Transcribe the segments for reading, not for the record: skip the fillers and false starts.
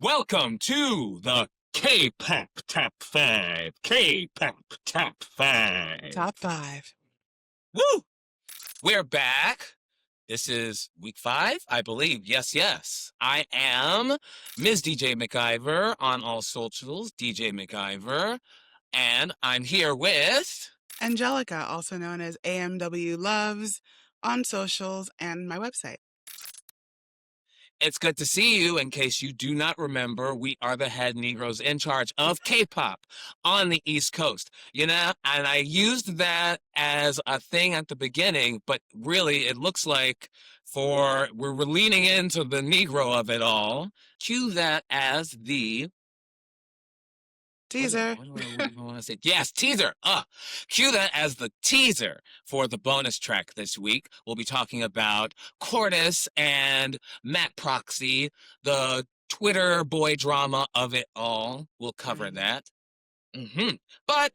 Welcome to the K-pop Top 5. K-pop Top 5. Top 5. Woo! We're back. This is week 5, I believe. Yes. I am Ms. DJ McIver on all socials, DJ McIver. And I'm here with... Angelica, also known as AMW Loves, on socials and my website. It's good to see you. In case you do not remember, we are the head Negroes in charge of K-pop on the East Coast. You know, and I used that as a thing at the beginning, but really it looks like we're leaning into the Negro of it all. Cue that as the teaser. What do I want to say? Yes, teaser. Cue that as the teaser for the bonus track this week. We'll be talking about Cordis and Matt Proxy, the Twitter boy drama of it all. We'll cover that. But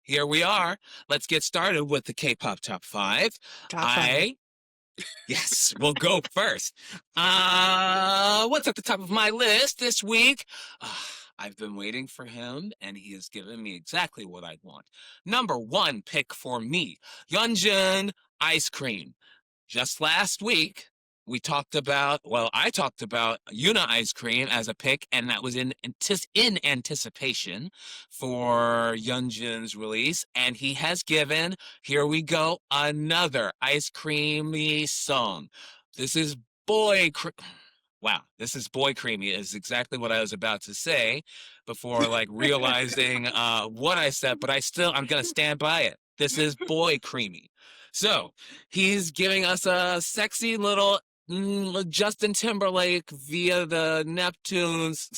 here we are. Let's get started with the K-pop Top 5. Top 5. Yes, we'll go first. What's at the top of my list this week? I've been waiting for him, and he has given me exactly what I want. Number 1 pick for me, Yeonjun Ice Cream. Just last week, I talked about Yuna Ice Cream as a pick, and that was in anticipation for Yeonjun's release. And he has given, here we go, another ice creamy song. This is Boy Creamy is exactly what I was about to say before realizing what I said, but I'm going to stand by it. This is Boy Creamy. So he's giving us a sexy little Justin Timberlake via the Neptunes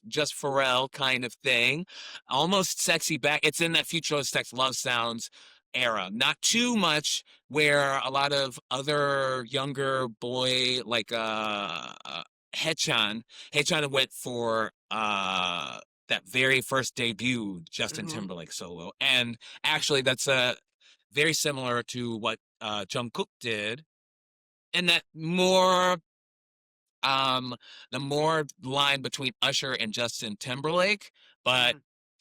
/ Just Pharrell kind of thing. Almost sexy back. It's in that Future Sex Love Sounds era. Not too much where a lot of other younger boy like Haechan went for that very first debut Justin Timberlake solo. And actually that's very similar to what Jungkook did. And that the more line between Usher and Justin Timberlake, but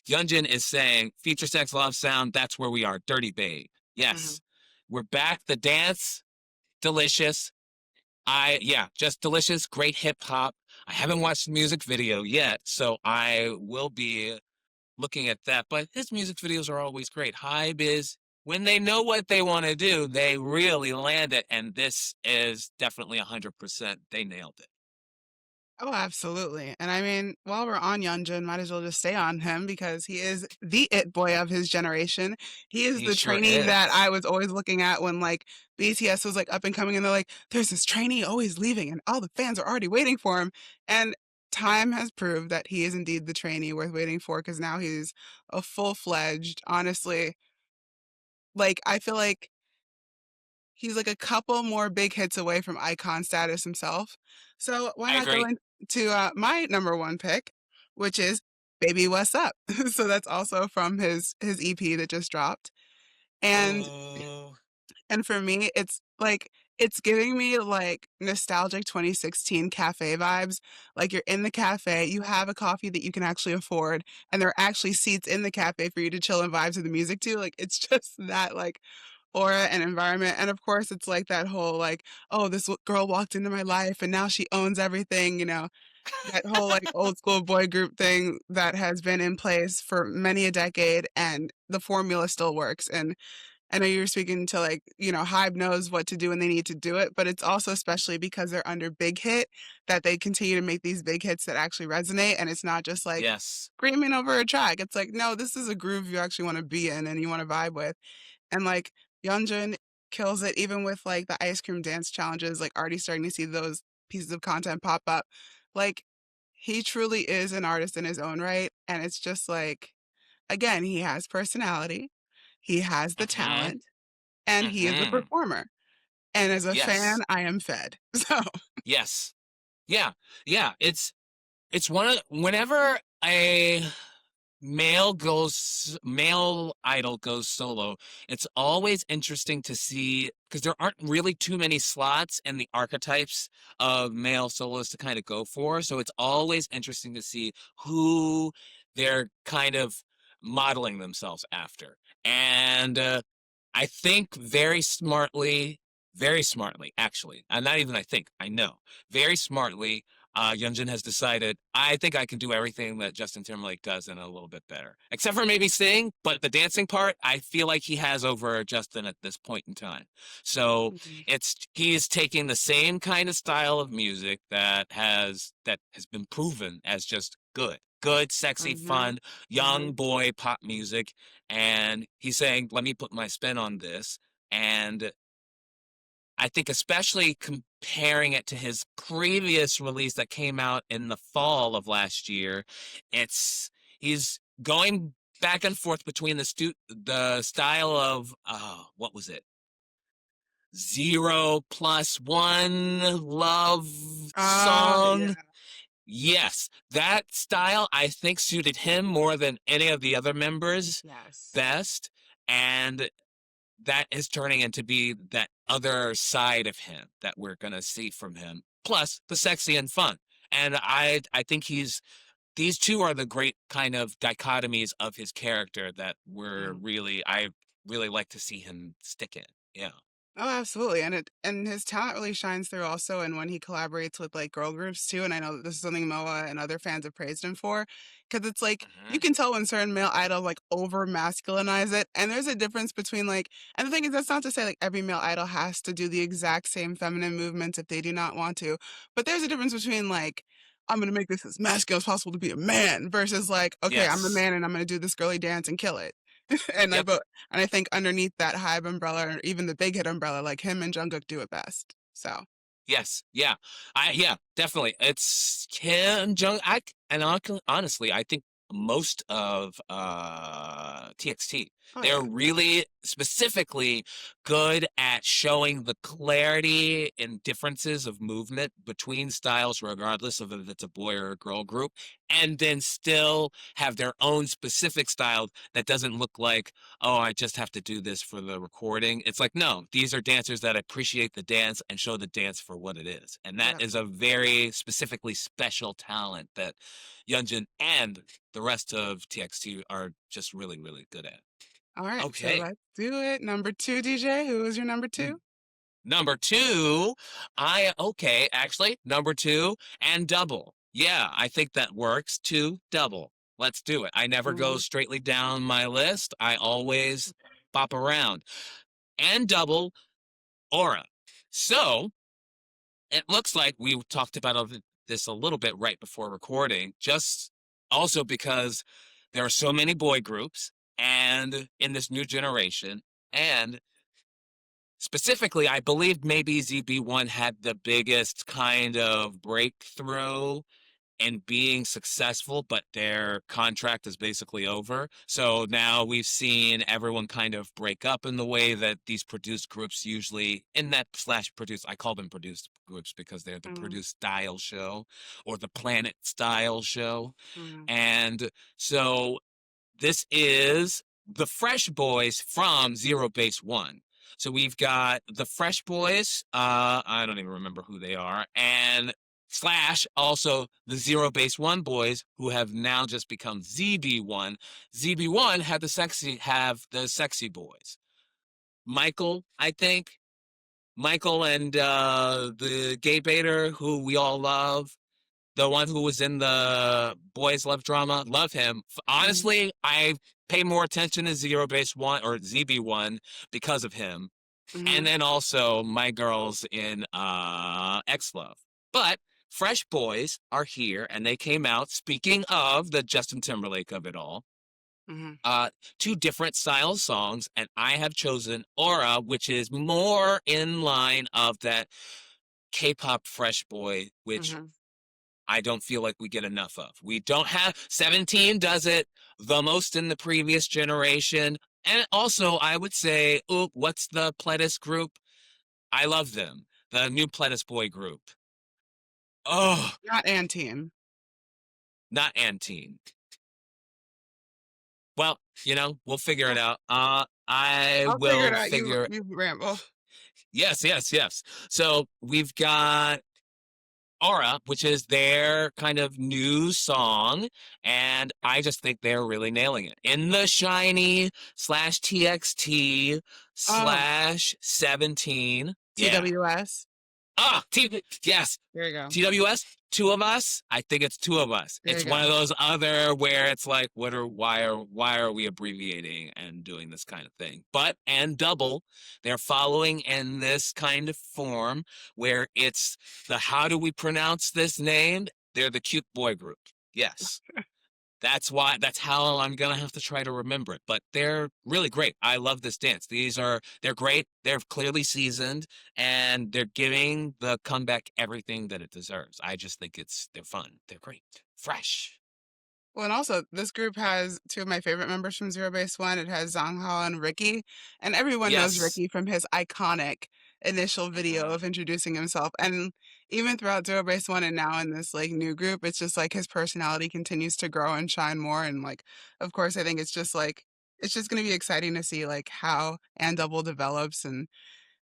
Yeonjun is saying Future Sex Love Sound, that's where we are. Dirty Babe. Yes. We're back. The dance, delicious. Just delicious, great hip hop. I haven't watched the music video yet, so I will be looking at that. But his music videos are always great. Hybe is, when they know what they want to do, they really land it. And this is definitely 100%. They nailed it. Oh, absolutely. And I mean, while we're on Yeonjun, might as well just stay on him because he is the it boy of his generation. He is the trainee that I was always looking at when BTS was up and coming, and they're like, there's this trainee always leaving and all the fans are already waiting for him. And time has proved that he is indeed the trainee worth waiting for, because now he's a full-fledged, honestly, I feel like he's a couple more big hits away from icon status himself. So why not go into my number 1 pick, which is Baby What's Up. So that's also from his EP that just dropped. And for me, it's it's giving me nostalgic 2016 cafe vibes. You're in the cafe, you have a coffee that you can actually afford, and there are actually seats in the cafe for you to chill and vibe to the music to. It's just that aura and environment. And of course it's that whole oh, this girl walked into my life and now she owns everything, that whole old school boy group thing that has been in place for many a decade, and the formula still works. And I know you were speaking to Hybe knows what to do when they need to do it, but it's also especially because they're under big hit that they continue to make these big hits that actually resonate. And it's not just screaming over a track. It's no, this is a groove you actually want to be in and you want to vibe with. And Yeonjun kills it, even with the ice cream dance challenges, already starting to see those pieces of content pop up. He truly is an artist in his own right. And it's just again, he has personality, he has the talent, and he is a performer. And as a fan, I am fed. So yes. Yeah. It's whenever male idol goes solo, it's always interesting to see because there aren't really too many slots and the archetypes of male soloists to kind of go for. So it's always interesting to see who they're kind of modeling themselves after. And I think very smartly, actually, and not even I think, I know, very smartly, Yeonjun has decided, I think I can do everything that Justin Timberlake does and a little bit better. Except for maybe sing, but the dancing part, I feel like he has over Justin at this point in time. So Mhm. he is taking the same kind of style of music that has been proven as just good. Good, sexy, Mhm. fun, young Mhm. boy pop music. And he's saying, let me put my spin on this. And I think especially comparing it to his previous release that came out in the fall of last year, it's he's going back and forth between the style of what was it? 0+1 love Yeah. song. Yes, that style I think suited him more than any of the other members Yes. best. And that is turning into be that other side of him that we're gonna see from him. Plus the sexy and fun. And I think these two are the great kind of dichotomies of his character that Mhm. I really like to see him stick in. Yeah. Oh, absolutely, and his talent really shines through also and when he collaborates with, like, girl groups too, and I know that this is something Moa and other fans have praised him for, because it's like, you Hmm. can tell when certain male idols, like, over masculinize it, and there's a difference between, like and the thing is, that's not to say, like, every male idol has to do the exact same feminine movements if they do not want to, but there's a difference between, like, "I'm gonna make this as masculine as possible to be a man," versus, like, "Okay, I'm a Yes. man and I'm gonna do this girly dance and kill it." And I Yep. vote and I think underneath that Hive umbrella or even the Big Hit umbrella, like him and Jungkook do it best. So, Yes, yeah. Yeah, definitely. It's Kim Jong honestly, I think most of TXT, oh they're yeah. really specifically good at showing the clarity and differences of movement between styles, regardless of if it's a boy or a girl group, and then still have their own specific style that doesn't look like, oh, I just have to do this for the recording. It's like, no, these are dancers that appreciate the dance and show the dance for what it is. And that Yep. is a very specifically special talent that Yeonjun and the rest of TXT are just really, really good at. Alright, so Okay. let's do it. Number 2, DJ, who is your number N- 2? Number two, okay, actually, number two and double. Yeah, I think that works. Two, double. Let's do it. I never go Mhm. straightly down my list. I always bop around. And double aura. So it looks like we talked about this a little bit right before recording, just also because there are so many boy groups and in this new generation. And specifically, I believe maybe ZB1 had the biggest kind of breakthrough and being successful, but their contract is basically over. So now we've seen everyone kind of break up in the way that these produced groups usually in that slash produced, I call them produced groups because they're the Mhm. produced style show or the planet style show. Mhm. And so this is the Fresh Boys from Zero Base One. So we've got the Fresh Boys. I don't even remember who they are, and slash also the Zero Base One boys who have now just become ZB1. ZB1 have the sexy boys. Michael, I think. Michael and the gay baiter who we all love, the one who was in the boys love drama, love him. Mhm. Honestly, I pay more attention to Zero Base One or ZB1 because of him. And Mhm. then also my girls in X Love. But Fresh Boys are here and they came out, speaking of the Justin Timberlake of it all, Mhm. uh two different style songs, and I have chosen Aura, which is more in line of that K-pop Fresh Boy, which Mhm. I don't feel like we get enough of. We don't have 17 does it the most in the previous generation. And also, I would say, oh, what's the Pledis group? I love them. The new Pledis boy group. Oh, Not Antine. not Antine. We'll figure it out. I I'll figure it will out. You figure. you ramble. Yes, yes, yes. So we've got Aura, which is their kind of new song, and I just think they're really nailing it. In the Shiny slash TXT Oh, slash 17. Yeah. TWS. Yes. There you go. TWS, two of us. I think it's two of us. There It's you one go. of those other where it's like, why are we abbreviating and doing this kind of thing? But and double, they're following in this kind of form where it's the how do we pronounce this name? They're the cute boy group. Yes. That's how I'm gonna have to try to remember it. But they're really great. I love this dance. They're great. They're clearly seasoned and they're giving the comeback everything that it deserves. I just think they're fun. They're great. Fresh. Well, and also this group has two of my favorite members from Zero Base One. It has Zhang and Ricky, and everyone knows Yes. Ricky from his iconic initial video Uh-huh. of introducing himself. And even throughout Zero Base One and now in this like new group, it's just like his personality continues to grow and shine more. And like, of course, I think it's just going to be exciting to see like how and Double develops and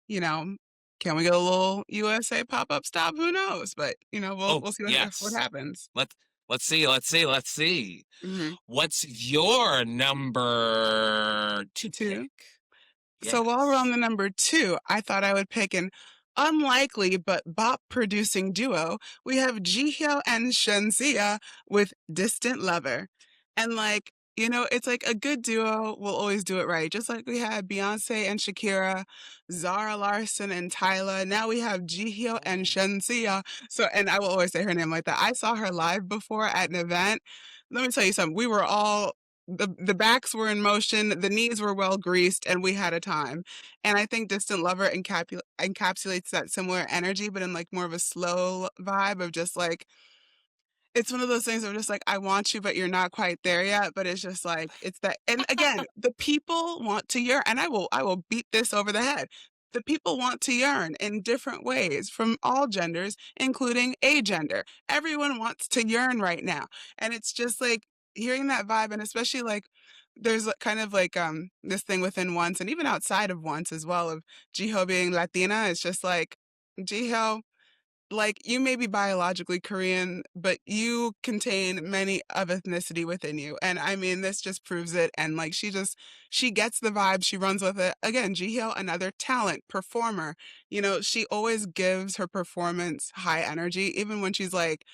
you know. Can we get a little USA pop-up stop? Who knows? But we'll Oh, we'll see what yes. happens. Let's let's see. Hmm. What's your number two Two. pick? So while we're on Yes. the number two, I thought I would pick an unlikely but bop producing duo. We have Jihyo and Shensia with Distant Lover. And like, it's like a good duo will always do it right. Just like we had Beyonce and Shakira, Zara Larson and Tyla. Now we have Jihyo and Oh. Shensia. So, and I will always say her name like that. I saw her live before at an event. Let me tell you something. We were all the backs were in motion, the knees were well greased, and we had a time. And I think Distant Lover encapsulates that similar energy, but in like more of a slow vibe of just like it's one of those things where just like I want you, but you're not quite there yet. But it's just like it's that. And again, the people want to yearn, and I will beat this over the head. The people want to yearn in different ways from all genders, including a gender. Everyone wants to yearn right now, and it's just like hearing that vibe, and especially like there's kind of like this thing within once, and even outside of once as well of Jiho being Latina. It's just like Jiho, like you may be biologically Korean, but you contain many of ethnicity within you. And I mean, this just proves it. And like she gets the vibe, she runs with it. Again, Jihyo, another talent, performer. She always gives her performance high energy, even when she's like,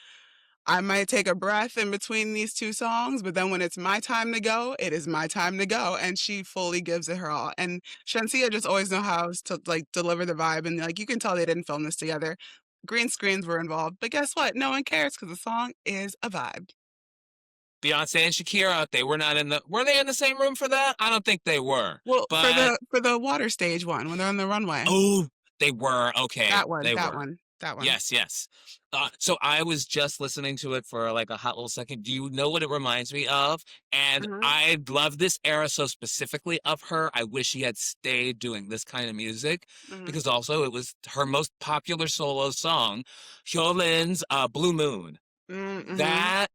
I might take a breath in between these two songs, but then when it's my time to go, it is my time to go. And she fully gives it her all. And Shansia just always know how to like deliver the vibe. And like you can tell they didn't film this together. Green screens were involved, but guess what? No one cares because the song is a vibe. Beyonce and Shakira, were they in the same room for that? I don't think they were. Well, for But the water stage one when they're on the runway. oh, they were. Okay, That one, they that were. one, that one. Yes, yes. So I was just listening to it for like a hot little second. Do you know what it reminds me of? And Hmm. I love this era so specifically of her. I wish she had stayed doing this kind of music Hmm. because also it was her most popular solo song, Hyolin's Blue Moon. Hmm. That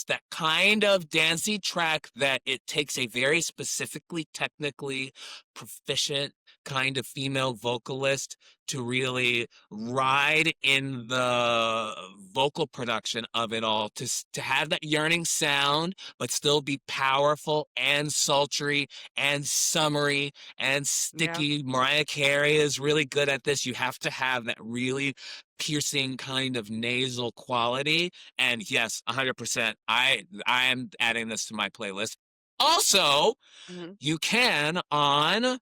that kind of dancey track that it takes a very specifically technically proficient kind of female vocalist to really ride in the vocal production of it all to have that yearning sound but still be powerful and sultry and summery and Yeah. sticky. Mariah Carey is really good at this. You have to have that really piercing kind of nasal quality. And yes, 100%. I am adding this to my playlist. Also, Hmm. you can on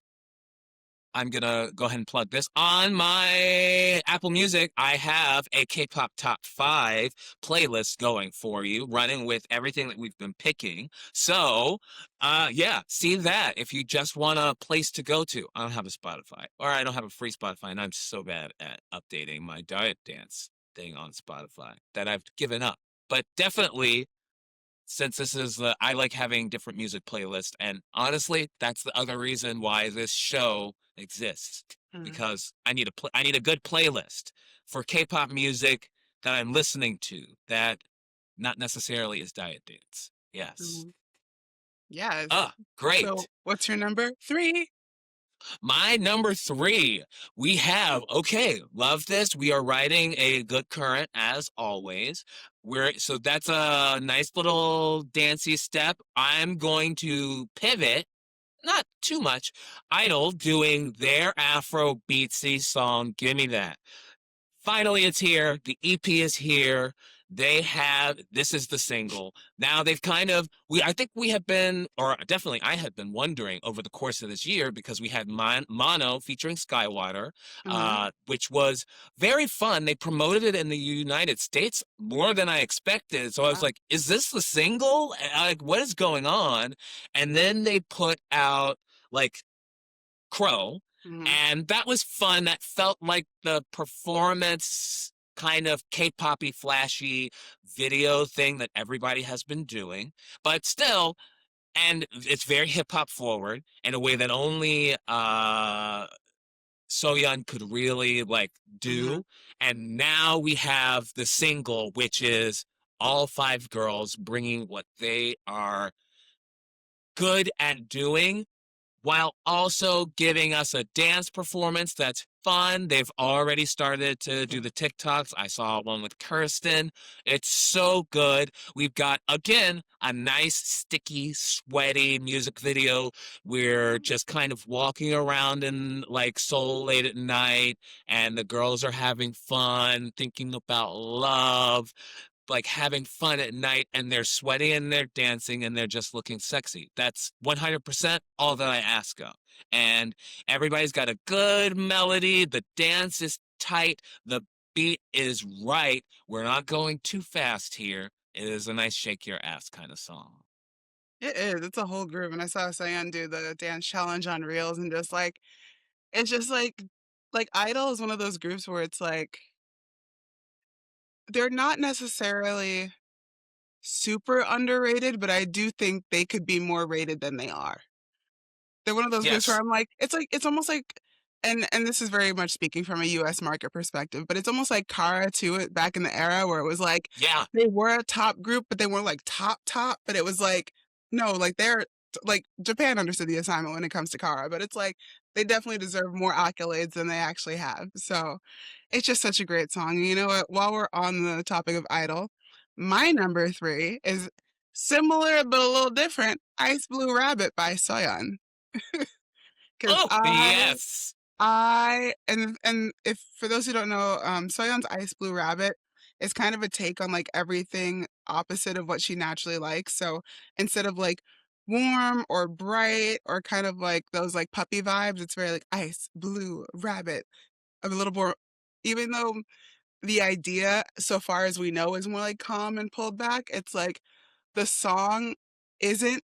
I'm gonna go ahead and plug this on my Apple Music. I have a K-pop top 5 playlist going for you, running with everything that we've been picking. So, yeah, see that if you just want a place to go to. I don't have a Spotify, or I don't have a free Spotify, and I'm so bad at updating my Diet Dance thing on Spotify that I've given up. But definitely since this is I like having different music playlists, and honestly, that's the other reason why this show exists Hmm. because I need a good playlist for K-pop music that I'm listening to that not necessarily is diet dance. Yes. Hmm. Yes. So Great. what's your number 3? My number 3, we have, okay, love this. We are riding a good current as always. So that's a nice little dancey step. I'm going to pivot, not too much. Idol doing their Afro beatsy song, Give Me That. Finally, it's here. The EP is here. This is the single. Now they've I think we have been, or definitely I had been wondering over the course of this year because we had Mono featuring Skywater, Mhm. which was very fun. They promoted it in the United States more than I expected. So I was Wow. like, is this the single? Like, what is going on? And then they put out like Crow, Mhm. and that was fun. That felt like the performance kind of K-poppy flashy video thing that everybody has been doing, but still, and it's very hip hop forward in a way that only Soyeon could really like Mhm. do. And now we have the single, which is all 5 girls bringing what they are good at doing while also giving us a dance performance that's fun. They've already started to do the TikToks. I saw one with Kirsten. It's so good. We've got, again, a nice, sticky, sweaty music video. We're just kind of walking around in like Seoul late at night, and the girls are having fun, thinking about love, like having fun at night, and they're sweaty and they're dancing and they're just looking sexy. That's 100% all that I ask of. And everybody's got a good melody. The dance is tight. The beat is right. We're not going too fast here. It is a nice shake your ass kind of song. It is. It's a whole groove, and I saw Sayan do the dance challenge on Reels, and just like it's just like Idol is one of those groups where it's like they're not necessarily super underrated, but I do think they could be more rated than they are. They're one of those groups where Yes. I'm like it's almost like and this is very much speaking from a US market perspective, but it's almost like Kara to it back in the era where it was like Yeah. they were a top group, but they weren't like top, but it was like no, like they're like Japan understood the assignment when it comes to Kara, but it's like they definitely deserve more accolades than they actually have. So it's just such a great song. And you know what? While we're on the topic of Idol, my number 3 is similar but a little different. Ice Blue Rabbit by Soyeon. 'Cause Oh, yes. I and if for those who don't know, Soyeon's Ice Blue Rabbit is kind of a take on, like, everything opposite of what she naturally likes, so instead of, like, warm or bright or kind of like those, like, puppy vibes, it's very, like, ice, blue, rabbit, a little more even though the idea, so far as we know, is more, like, calm and pulled back, it's like the song isn't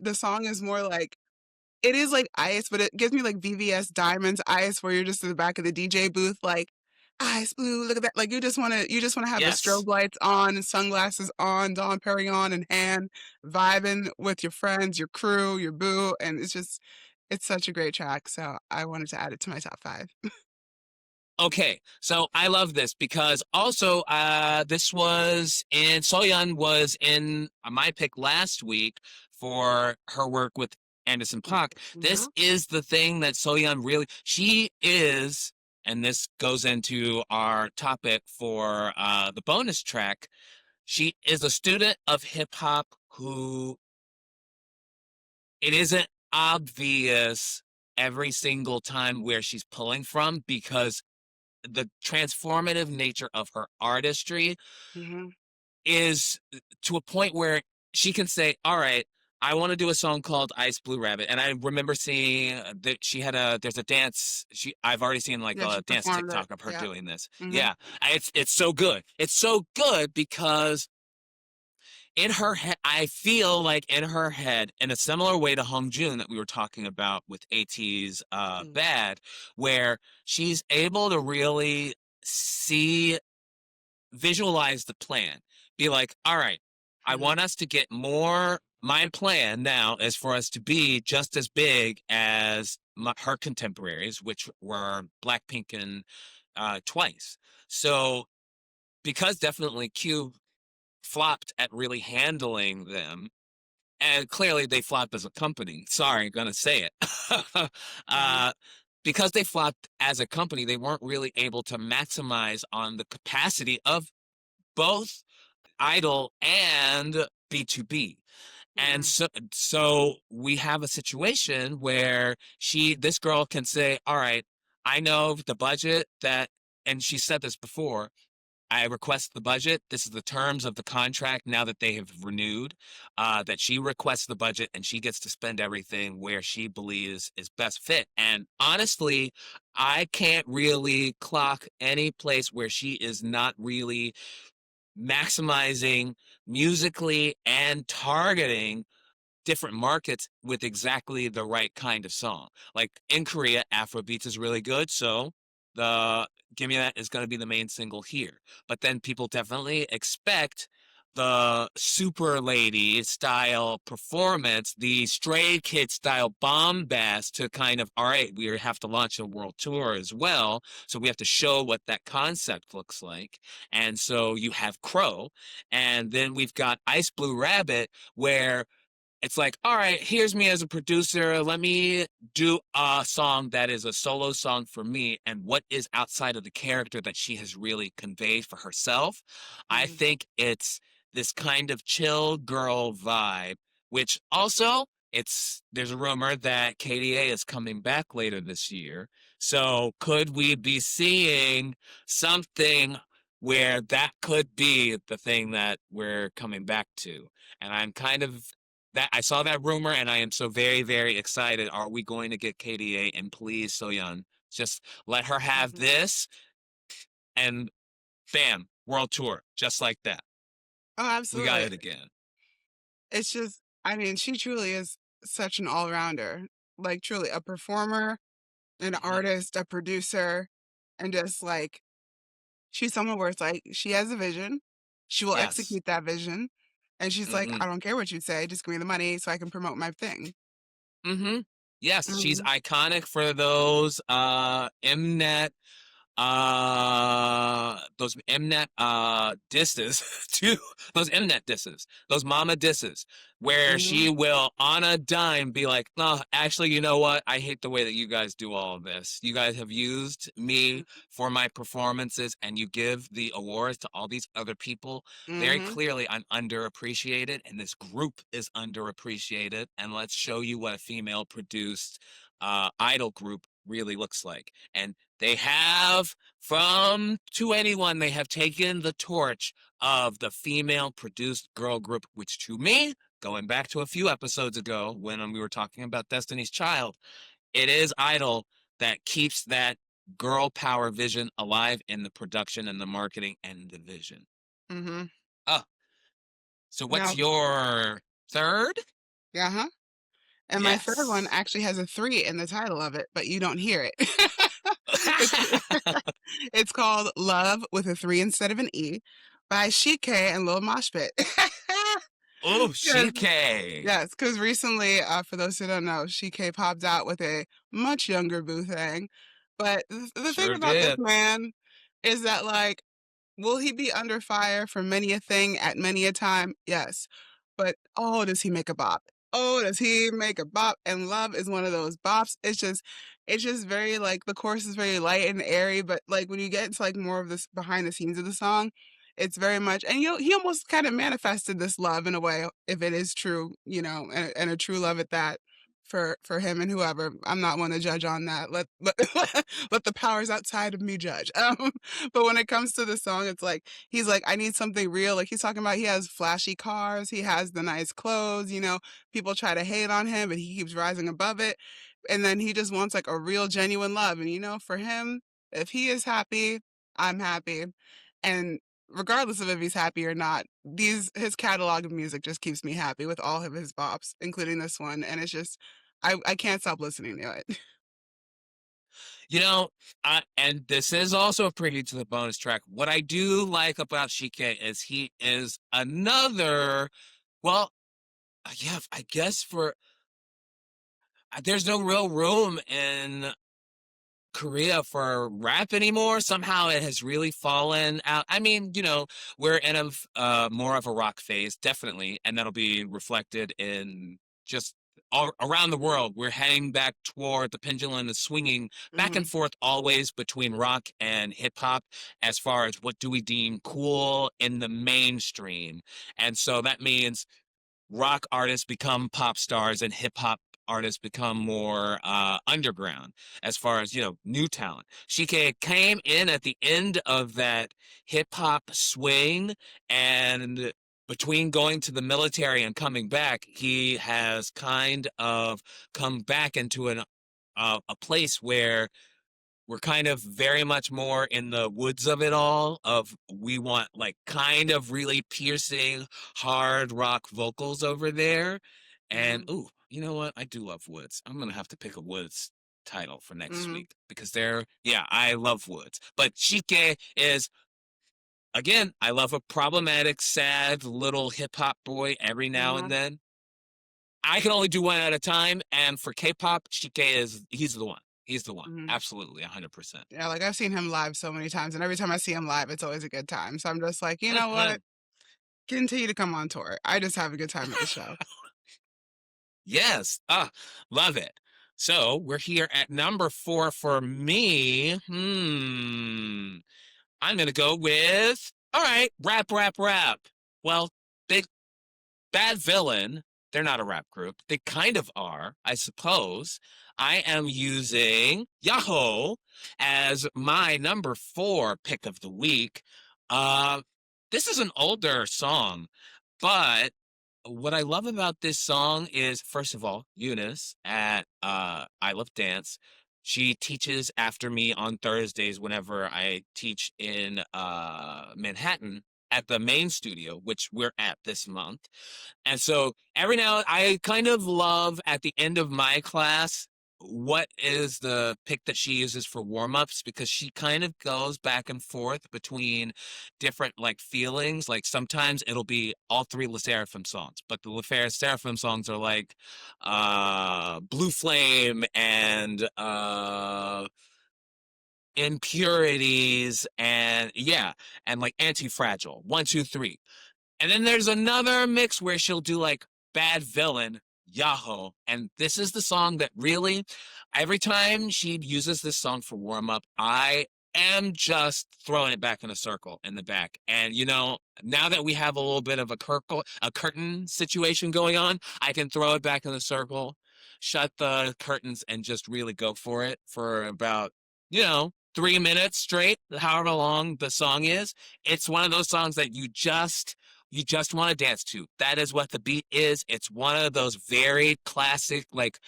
the song is more like it is like ice, but it gives me like VVS Diamonds ice where you're just in the back of the DJ booth like, "Ice blue, look at that." Like, you just wanna have the Yes. strobe lights on and sunglasses on, Dom Perignon in hand, vibing with your friends, your crew, your boo, and it's such a great track, so I wanted to add it to my top 5. Okay, so I love this because also this was in Soyeon was in my pick last week for her work with Anderson Paak. This Mhm, is the thing that Soyeon really she is, and this goes into our topic for the bonus track. She is a student of hip hop who it isn't obvious every single time where she's pulling from because the transformative nature of her artistry mhm. is to a point where she can say, all right, I want to do a song called Ice Blue Rabbit. And I remember seeing that there's a dance. I've already seen like Yeah, she a dance performed it. TikTok of her Yeah, doing this. mhm, Yeah. It's so good. It's so good because in her head, I feel like in her head, in a similar way to Hong Jun that we were talking about with AT's mm, Bad, where she's able to really see visualize the plan. Be like, all right, I mhm, want us to get more. My plan now is for us to be just as big as her contemporaries, which were Blackpink and Twice. So, because definitely Q flopped at really handling them, and clearly they flopped as a company. Sorry, I'm gonna say it. Mhm. uh, because they flopped as a company, they weren't really able to maximize on the capacity of both Idol and B2B. And Mhm. so we have a situation where this girl can say, all right, I know the budget that, and she said this before, I request the budget. This is the terms of the contract now that they have renewed, that she requests the budget and she gets to spend everything where she believes is best fit. And honestly, I can't really clock any place where she is not really maximizing musically and targeting different markets with exactly the right kind of song. Like in Korea, Afrobeats is really good, so the Give Me That is going to be the main single here. But then people definitely expect the super lady style performance, the Stray Kids style bombast to kind of, all right, we have to launch a world tour as well. So we have to show what that concept looks like. And so you have Crow, and then we've got Ice Blue Rabbit, where it's like, all right, here's me as a producer. Let me do a song that is a solo song for me and what is outside of the character that she has really conveyed for herself. I Mhm. think it's this kind of chill girl vibe, which also there's a rumor that KDA is coming back later this year. So could we be seeing something where that could be the thing that we're coming back to? And I'm kind of that I saw that rumor and I am so very, very excited. Are we going to get KDA? And please, Soyeon, just let her have Mhm. this and bam, world tour, just like that. Oh, We got absolutely. it again. It's just, I mean, she truly is such an all-rounder. Like, truly a performer, an Hmm. artist, a producer, and just like she's someone where it's like she has a vision, she will Yes. execute that vision, and she's like, Hmm. "I don't care what you say, just give me the money so I can promote my thing." Hmm. Yes, she's Mhm. iconic for those Mnet those Mnet disses too, those Mnet disses, those mama disses, where she Mhm. will on a dime be like, no, actually, you know what, I hate the way that you guys do all of this. You guys have used me for my performances and you give the awards to all these other people. Very Mhm. clearly I'm underappreciated and this group is underappreciated, and let's show you what a female produced idol group really looks like. And they have, from To Anyone, they have taken the torch of the female produced girl group, which to me, going back to a few episodes ago when we were talking about Destiny's Child, it is Idol that keeps that girl power vision alive in the production and the marketing and the vision. Mhm. Oh, so what's Now, your third? yeah, huh? And my third one Yes. actually has a 3 in the title of it, but you don't hear it. It's it's called Love with a 3 instead of an E by Sheik and Lil Mosh Pit. Oh, Yes. Shike. Yes, because recently, for those who don't know, CK popped out with a much younger Boo Thang. But the thing Sure about this did. man is that, like, will he be under fire for many a thing at many a time? Yes. But, oh, does he make a bop? Oh, does he make a bop? And Love is one of those bops. It's just very, like, the chorus is very light and airy, but, like, when you get into, like, more of this behind the scenes of the song, it's very much, and he almost kind of manifested this love in a way, if it is true, and a true love at that for him and whoever. I'm not one to judge on that. Let let the powers outside of me judge. But when it comes to the song, it's like he's like, I need something real. Like he's talking about he has flashy cars, he has the nice clothes, people try to hate on him, but he keeps rising above it. And then he just wants like a real genuine love. And for him, if he is happy, I'm happy. And regardless of if he's happy or not, his catalog of music just keeps me happy with all of his bops, including this one. And it's just I can't stop listening to it. You know, and this is also a preview to the bonus track. What I do like about Shike is he is another, well, yeah, I guess there's no real room in Korea for rap anymore. Somehow it has really fallen out. I mean, we're in a more of a rock phase, definitely, and that'll be reflected in just all around the world. We're heading back toward the pendulum is swinging back and Mhm. forth always between rock and hip hop as far as what do we deem cool in the mainstream. And so that means rock artists become pop stars and hip hop artists become more underground as far as new talent. Shike came in at the end of that hip hop swing, and between going to the military and coming back, he has kind of come back into a place where we're kind of very much more in the woods of it all of we want like kind of really piercing hard rock vocals over there. And Mhm. ooh, you know what, I do love woods. I'm gonna have to pick a woods title for next Mhm. week because I love woods, but Shike is, again, I love a problematic sad little hip-hop boy every now and Mhm. then. I can only do one at a time, and for K-pop, he's the one. He's the one. Mhm. Absolutely, 100%. Yeah, like, I've seen him live so many times, and every time I see him live, it's always a good time. So I'm just like, "You know what? Continue to come on tour. I just have a good time at the show." Yes. Love it. So we're here at number 4 for me. I'm gonna go with, all right, rap, rap, rap. Well, big Bad Villain, they're not a rap group. They kind of are, I suppose. I am using Yahoo as my number 4 pick of the week. Uh, this is an older song, but what I love about this song is, first of all, Eunice at I Love Dance. She teaches after me on Thursdays whenever I teach in Manhattan at the main studio, which we're at this month. And so every now I kind of love at the end of my class what is the pick that she uses for warm-ups, because she kind of goes back and forth between different like feelings. Like sometimes it'll be all 3 Le Sserafim songs, but the Le Sserafim songs are like Blue Flame and Impurities and yeah, and like Anti-Fragile. 1, 2, 3. And then there's another mix where she'll do like Bad Villain, Yahoo. And this is the song that really, every time she uses this song for warm up, I am just throwing it back in a circle in the back. And now that we have a little bit of a curtain situation going on, I can throw it back in the circle, shut the curtains, and just really go for it for about, 3 minutes straight, however long the song is. It's one of those songs that you just want to dance to. That is what the beat is. It's one of those very classic, like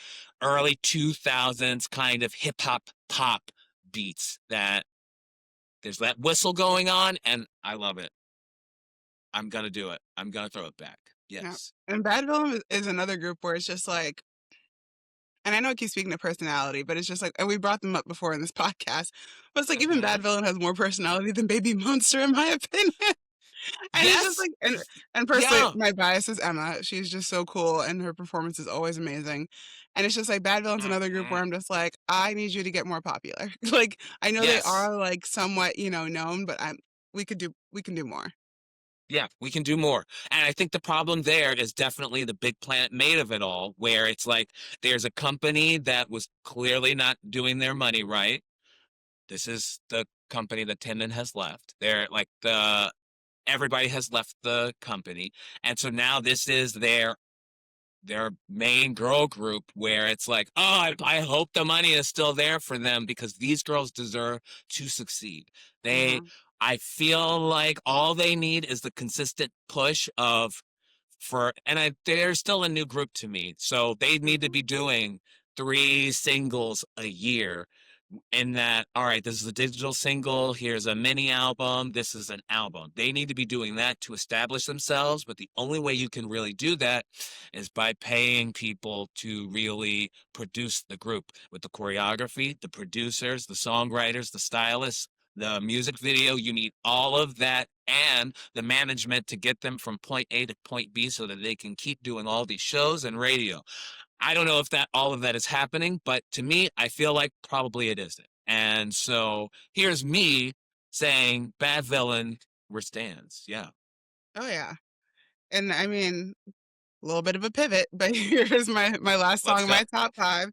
early 2000s kind of hip hop pop beats that there's that whistle going on, and I love it. I'm going to do it. I'm going to throw it back. Yeah. Yes. And Bad Villain is another group where it's just like, and I know I keep speaking to personality, but it's just like, and we brought them up before in this podcast, but it's like even Hmm. Bad Villain has more personality than Baby Monster, in my opinion. And it's just Yes. like, and personally, Yeah. my bias is Emma. She's just so cool, and her performance is always amazing. And it's just like Bad Villain's another group where Hmm. I'm just like, I need you to get more popular. Like, I know they Yes. are like somewhat, known, but we can do more. Yeah, we can do more. And I think the problem there is definitely the big Planet Made of it all, where it's like there's a company that was clearly not doing their money right. This is the company that Tendon has left. They're like everybody has left the company. And so now this is their main girl group where it's like, oh, I hope the money is still there for them because these girls deserve to succeed. They Hmm. I feel like all they need is the consistent push of they're still a new group to me. So they need to Hmm. be doing 3 singles a year in that, all right, this is a digital single, here's a mini album, this is an album. They need to be doing that to establish themselves, but the only way you can really do that is by paying people to really produce the group with the choreography, the producers, the songwriters, the stylists, the music video. You need all of that and the management to get them from point A to point B so that they can keep doing all these shows and radio. I don't know if that all of that is happening, but to me, I feel like probably it isn't. And so here's me saying bad villain, we're stands. Yeah. Oh yeah. And I mean, a little bit of a pivot, but here's my last Let's song, go. my top 5.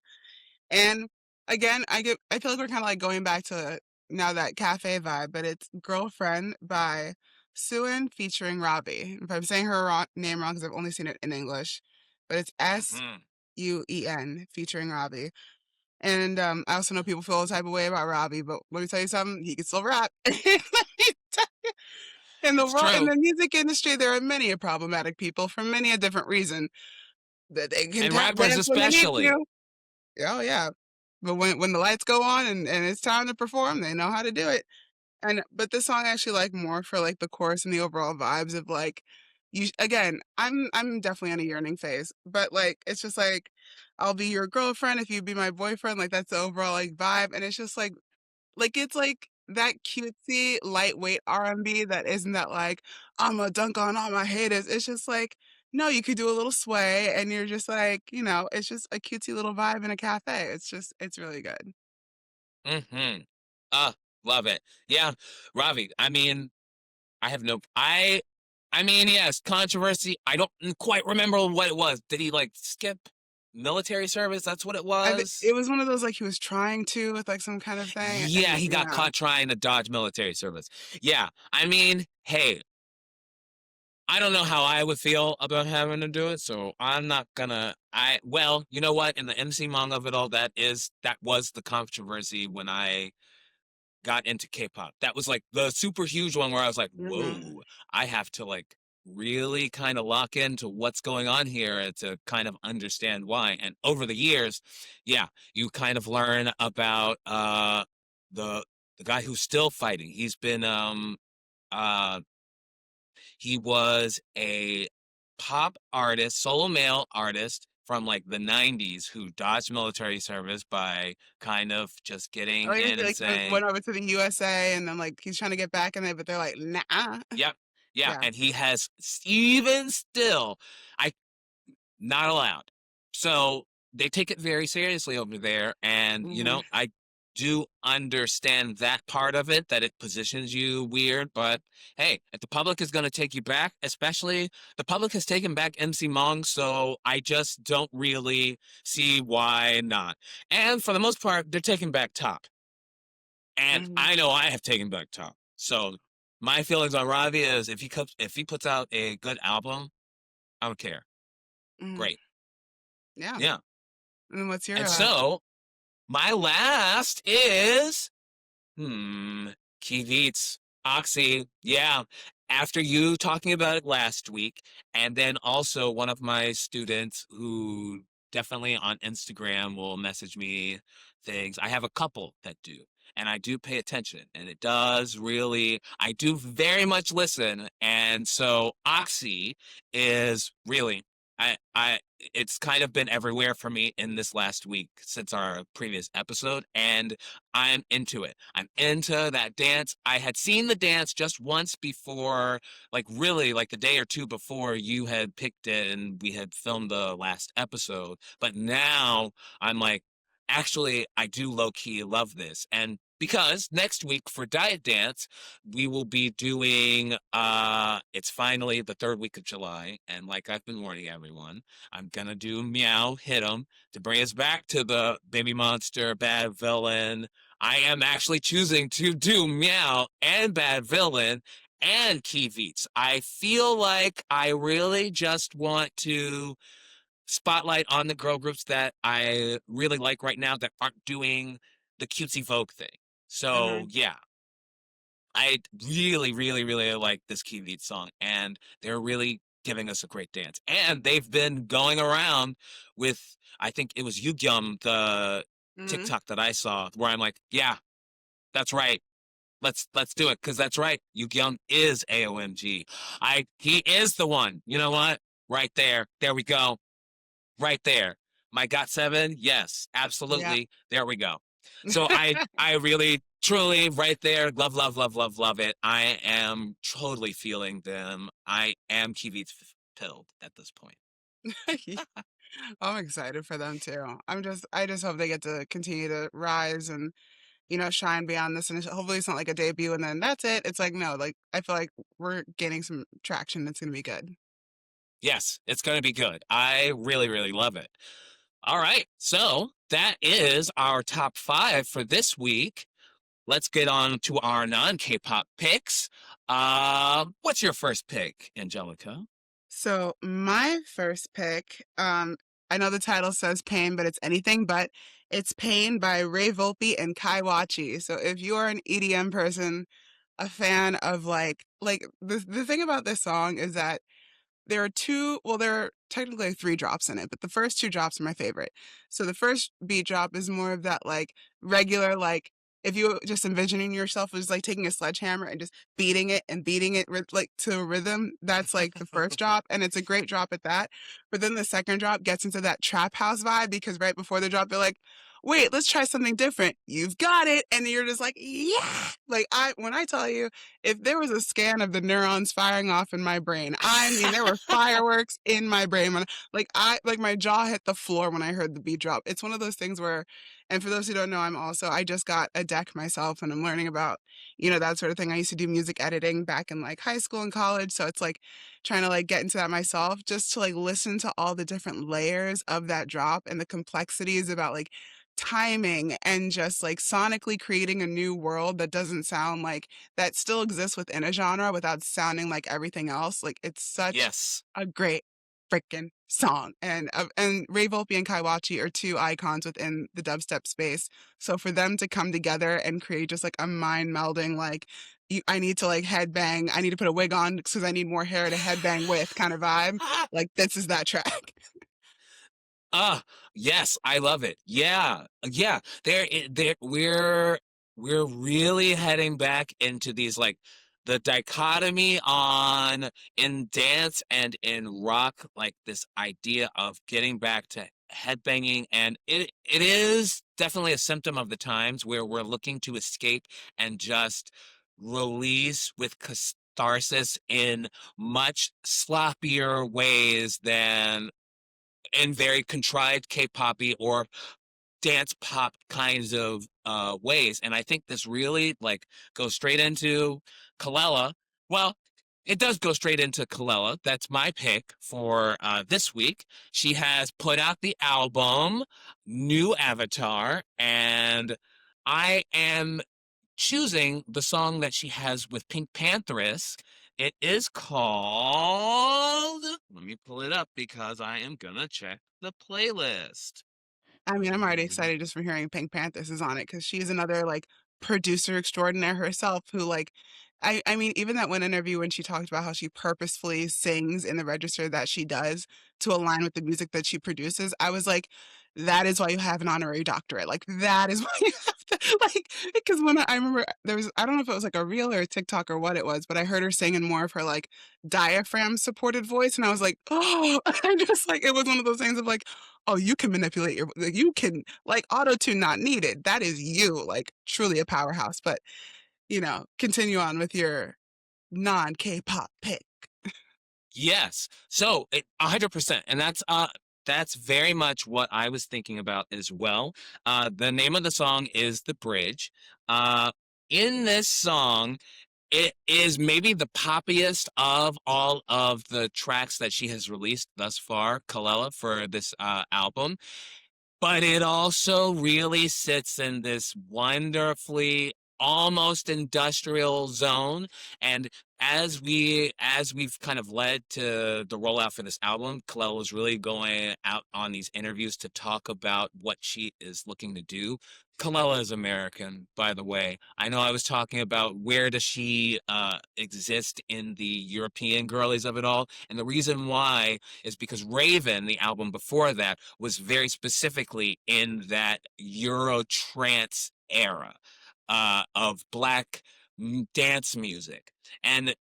And again, I feel like we're kind of like going back to now that cafe vibe, but it's Girlfriend by Suin featuring Robbie. If I'm saying her name wrong, because I've only seen it in English, but it's Hmm. Suen featuring Robbie. And I also know people feel a type of way about Robbie, but let me tell you something, he can still rap. In the It's world, in true. the music industry, there are many a problematic people for many a different reason that they can And tap rappers dance when they need especially. to. Oh yeah. But when the lights go on and it's time to perform, they know how to do it. And but this song I actually like more for like the chorus and the overall vibes of like you again, I'm definitely on a yearning phase, but like it's just like I'll be your girlfriend if you be my boyfriend, like that's the overall like vibe. And it's just like it's like that cutesy lightweight R&B that isn't that like I'ma dunk on all my haters. It's just like no, you could do a little sway and you're just like, it's just a cutesy little vibe in a cafe. It's really good. Hmm. Love it. Yeah. Ravi, I mean, I have no I mean, yes, controversy. I don't quite remember what it was. Did he like skip military service? That's what it was. It was one of those like he was trying to with like some kind of thing Yeah, and he got caught trying to dodge military service. Yeah. I mean, hey, I don't know how I would feel about having to do it, so I'm not gonna well, you know what? In the MC manga of it all, that was the controversy when I got into K-pop. That was like the super huge one where I was like, Mhm. whoa, I have to like really kind of lock into what's going on here and to kind of understand why. And over the years, yeah, you kind of learn about the the guy who's still fighting. Uh he was a pop artist, solo male artist from like the 90s who dodged military service by kind of just getting Oh, yeah, in he, and like, saying, went over to the USA, and then, like, he's trying to get back in there, but they're like, "Nah." yep, yeah, Yeah. and he has even still, I not allowed. So they take it very seriously over there. And, Mhm, I do understand that part of it, that it positions you weird. But hey, if the public is going to take you back, especially the public has taken back MC Mong. So I just don't really see why not. And for the most part, they're taking back Top. And mhm, I know I have taken back Top. So my feelings on Ravi is if he puts out a good album, I don't care. mhm. Great. Yeah. Yeah. And what's your, And so my last is Kivitz, Oxy. Yeah. After you talking about it last week, and then also one of my students who definitely on Instagram will message me things. I have a couple that do, and I do pay attention, and it does really, I do very much listen. And so Oxy is really, it's kind of been everywhere for me in this last week since our previous episode, and I'm into it. I'm into that dance. I had seen the dance just once before, like really like the day or two before you had picked it and we had filmed the last episode. But now I'm like, actually, I do low key love this. And because next week for Diet Dance, we will be doing it's finally the third week of July. And like I've been warning everyone, I'm gonna do Meow Hit 'em to bring us back to the baby monster, bad villain. I am actually choosing to do Meow and bad villain and Kivitz. I feel like I really just want to spotlight on the girl groups that I really like right now that aren't doing the cutesy Vogue thing. So mhm, yeah, I really, really, really like this Key Beat song, and they're really giving us a great dance. And they've been going around with, I think it was Yugyum, the mhm. TikTok that I saw, where I'm like, yeah, that's right. Let's do it because that's right. Yugyum is AOMG. He is the one. You know what? Right there. There we go. Right there. My got seven. Yes, Yeah. absolutely. There we go. So I really truly right there love love love love love it. I am totally feeling them. I am Kiwi pilled at this point. I'm excited for them too. I just hope they get to continue to rise and shine beyond this, and hopefully it's not like a debut and then that's it. It's like, no, like I feel like we're gaining some traction that's gonna be good. Yes, it's going to be good. I really, really love it. All right. So that is our top 5 for this week. Let's get on to our non-K-pop picks. What's your first pick, Angelica? So my first pick, I know the title says Pain, but it's anything but. It's Pain by Ray Volpe and Kai Wachi. So if you are an EDM person, a fan of like the thing about this song is that there are two, well, there are technically 3 drops in it, but the first 2 drops are my favorite. So the first beat drop is more of that like regular, like if you just envisioning yourself as like taking a sledgehammer and just beating it like to a rhythm, that's like the first drop. And it's a great drop at that. But then the second drop gets into that trap house vibe because right before the drop, they're like, wait, let's try something different. You've got it. And you're just like, yeah. Like when I tell you, if there was a scan of the neurons firing off in my brain, I mean, there were fireworks in my brain when, like my jaw hit the floor when I heard the beat drop. It's one of those things where, and for those who don't know, I just got a deck myself and I'm learning about, that sort of thing. I used to do music editing back in like high school and college. So it's like trying to like get into that myself just to like listen to all the different layers of that drop and the complexities about like timing and just like sonically creating a new world that doesn't sound like that still exists within a genre without sounding like everything else. Like it's such Yes. a great freaking song. And Ray Volpe and Kaiwachi are 2 icons within the dubstep space. So for them to come together and create just like a mind melding, like I need to like headbang, I need to put a wig on because I need more hair to headbang with kind of vibe. Like this is that track. Ah, yes, I love it. Yeah, yeah. We're really heading back into these like the dichotomy on in dance and in rock, like this idea of getting back to headbanging, and it is definitely a symptom of the times where we're looking to escape and just release with catharsis in much sloppier ways than in very contrived K-poppy or dance pop kinds of ways. And I think this really like goes straight into Kalela. Well, it does go straight into Kalela. That's my pick for this week. She has put out the album New Avatar, and I am choosing the song that she has with Pink Pantheress. It is called, let me pull it up because I am gonna check the playlist. I mean, I'm already excited just from hearing Pink Panthers is on it because she's another like producer extraordinaire herself who like I mean, even that one interview when she talked about how she purposefully sings in the register that she does to align with the music that she produces, I was like, that is why you have an honorary doctorate. Like that is why you have to like because when I remember there was I don't know if it was like a reel or a TikTok or what it was, but I heard her sing in more of her like diaphragm supported voice and I was like, oh, I just like it was one of those things of like, oh, you can manipulate like, you can like auto tune not needed. That is you, like truly a powerhouse. But continue on with your non K-pop pick. Yes. So 100%. And that's very much what I was thinking about as well. The name of the song is The Bridge. In this song, it is maybe the poppiest of all of the tracks that she has released thus far, Kalela, for this album. But it also really sits in this wonderfully almost industrial zone. And as we've kind of led to the rollout for this album, Kalel was really going out on these interviews to talk about what she is looking to do. Kalela is American, by the way. I know I was talking about where does she exist in the European girlies of it all, and the reason why is because Raven, the album before that, was very specifically in that Euro trance era of black dance music. And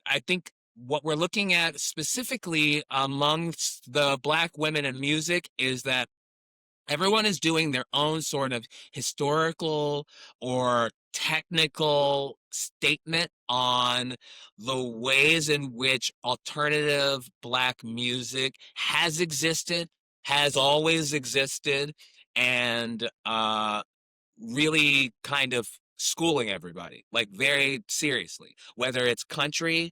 I think what we're looking at specifically amongst the black women in music is that everyone is doing their own sort of historical or technical statement on the ways in which alternative black music has existed, has always existed, and really kind of schooling everybody, like very seriously, whether it's country,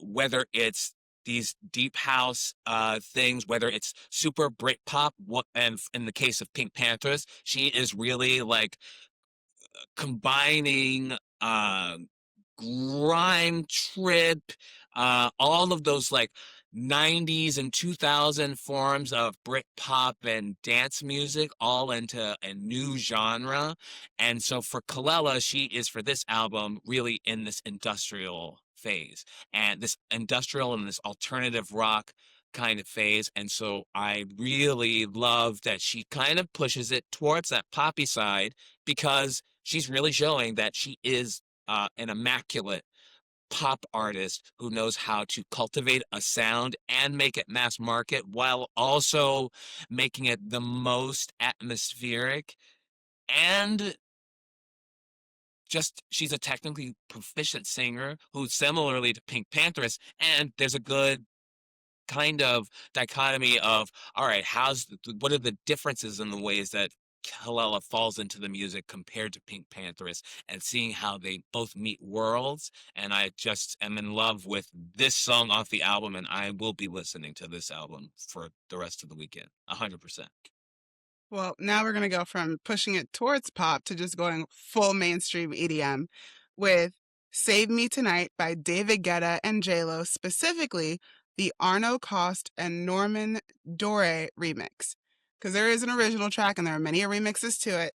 whether it's these deep house things, whether it's super Britpop, and in the case of Pink Panthers, she is really like combining grime trip, all of those like 90s and 2000 forms of Britpop and dance music all into a new genre. And so for Kalela, she is for this album really in this industrial phase, and this industrial and this alternative rock kind of phase. And so I really love that she kind of pushes it towards that poppy side, because she's really showing that she is an immaculate pop artist who knows how to cultivate a sound and make it mass market while also making it the most atmospheric. And just she's a technically proficient singer who similarly to Pink Panthers, and there's a good kind of dichotomy of, all right, what are the differences in the ways that Kalela falls into the music compared to Pink Panthers, and seeing how they both meet worlds. And I just am in love with this song off the album, and I will be listening to this album for the rest of the weekend, 100%. Well, now we're going to go from pushing it towards pop to just going full mainstream EDM with Save Me Tonight by David Guetta and JLO, specifically the Arno Cost and Norman Dore remix. Because there is an original track and there are many remixes to it.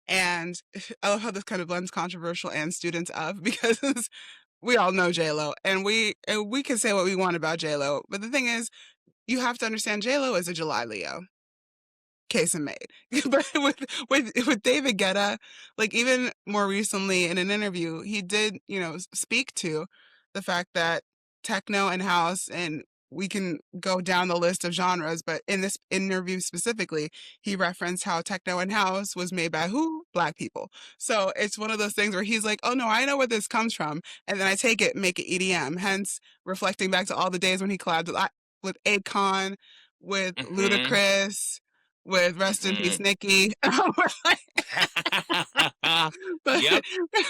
And I love how this kind of blends controversial and students of, because we all know JLo, and we can say what we want about JLo. But the thing is, you have to understand JLo is a July Leo. Case in made. But with David Guetta, like even more recently in an interview, he did, speak to the fact that techno and house, and we can go down the list of genres, but in this interview specifically, he referenced how techno and house was made by who? Black people. So it's one of those things where he's like, oh no, I know where this comes from. And then I take it, make it EDM, hence reflecting back to all the days when he collabed with Akon, with Mm-hmm. Ludacris, with Rest in Peace Mm-hmm. Nikki. but Yep.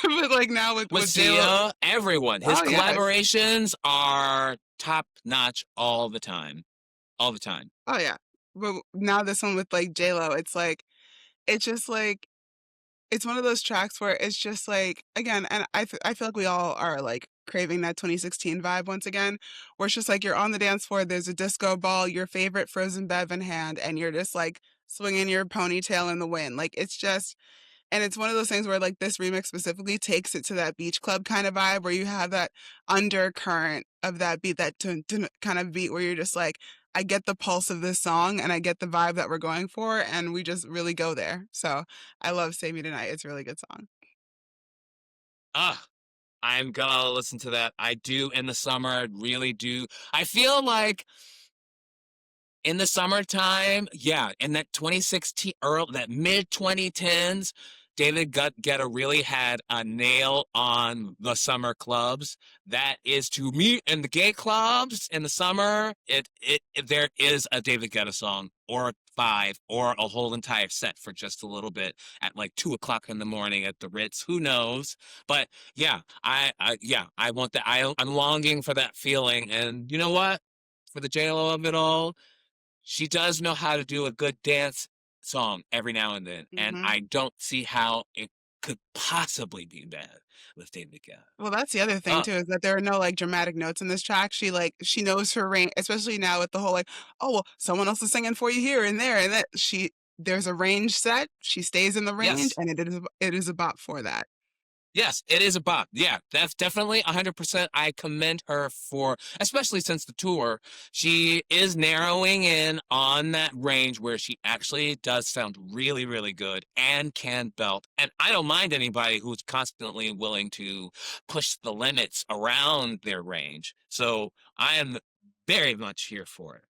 but like now with JLo. Sia, everyone. His Oh yes. collaborations are top notch all the time. All the time. Oh yeah. But now this one with like JLo, it's just like it's one of those tracks where it's just like, again, and I feel like we all are like craving that 2016 vibe once again, where it's just like you're on the dance floor, there's a disco ball, your favorite frozen bev in hand, and you're just like swinging your ponytail in the wind. Like it's just, and it's one of those things where like this remix specifically takes it to that beach club kind of vibe, where you have that undercurrent of that beat, that dun, dun kind of beat, where you're just like, I get the pulse of this song and I get the vibe that we're going for, and we just really go there. So I love Save Me Tonight. It's a really good song. Ah, I'm gonna listen to that. I do in the summer. I really do. I feel like in the summertime, yeah, in that 2016, that mid 2010s, David Guetta really had a nail on the summer clubs. That is to me in the gay clubs in the summer. There is a David Guetta song or five or a whole entire set for just a little bit at like 2 o'clock in the morning at the Ritz. Who knows? But yeah, I want that. I'm longing for that feeling. And you know what? For the JLo of it all, she does know how to do a good dance song every now and then, and Hmm. I don't see how it could possibly be bad with David Guetta. Well, that's the other thing Uh, too, is that there are no like dramatic notes in this track. She knows her range, especially now with the whole like, oh well, someone else is singing for you here and there, and that there's a range set. She stays in the range, yes, and it is a bop for that. yes, it is a bop. Yeah, that's definitely 100%. I commend her for, especially since the tour, she is narrowing in on that range where she actually does sound really, really good and can belt. And I don't mind anybody who's constantly willing to push the limits around their range. So I am very much here for it.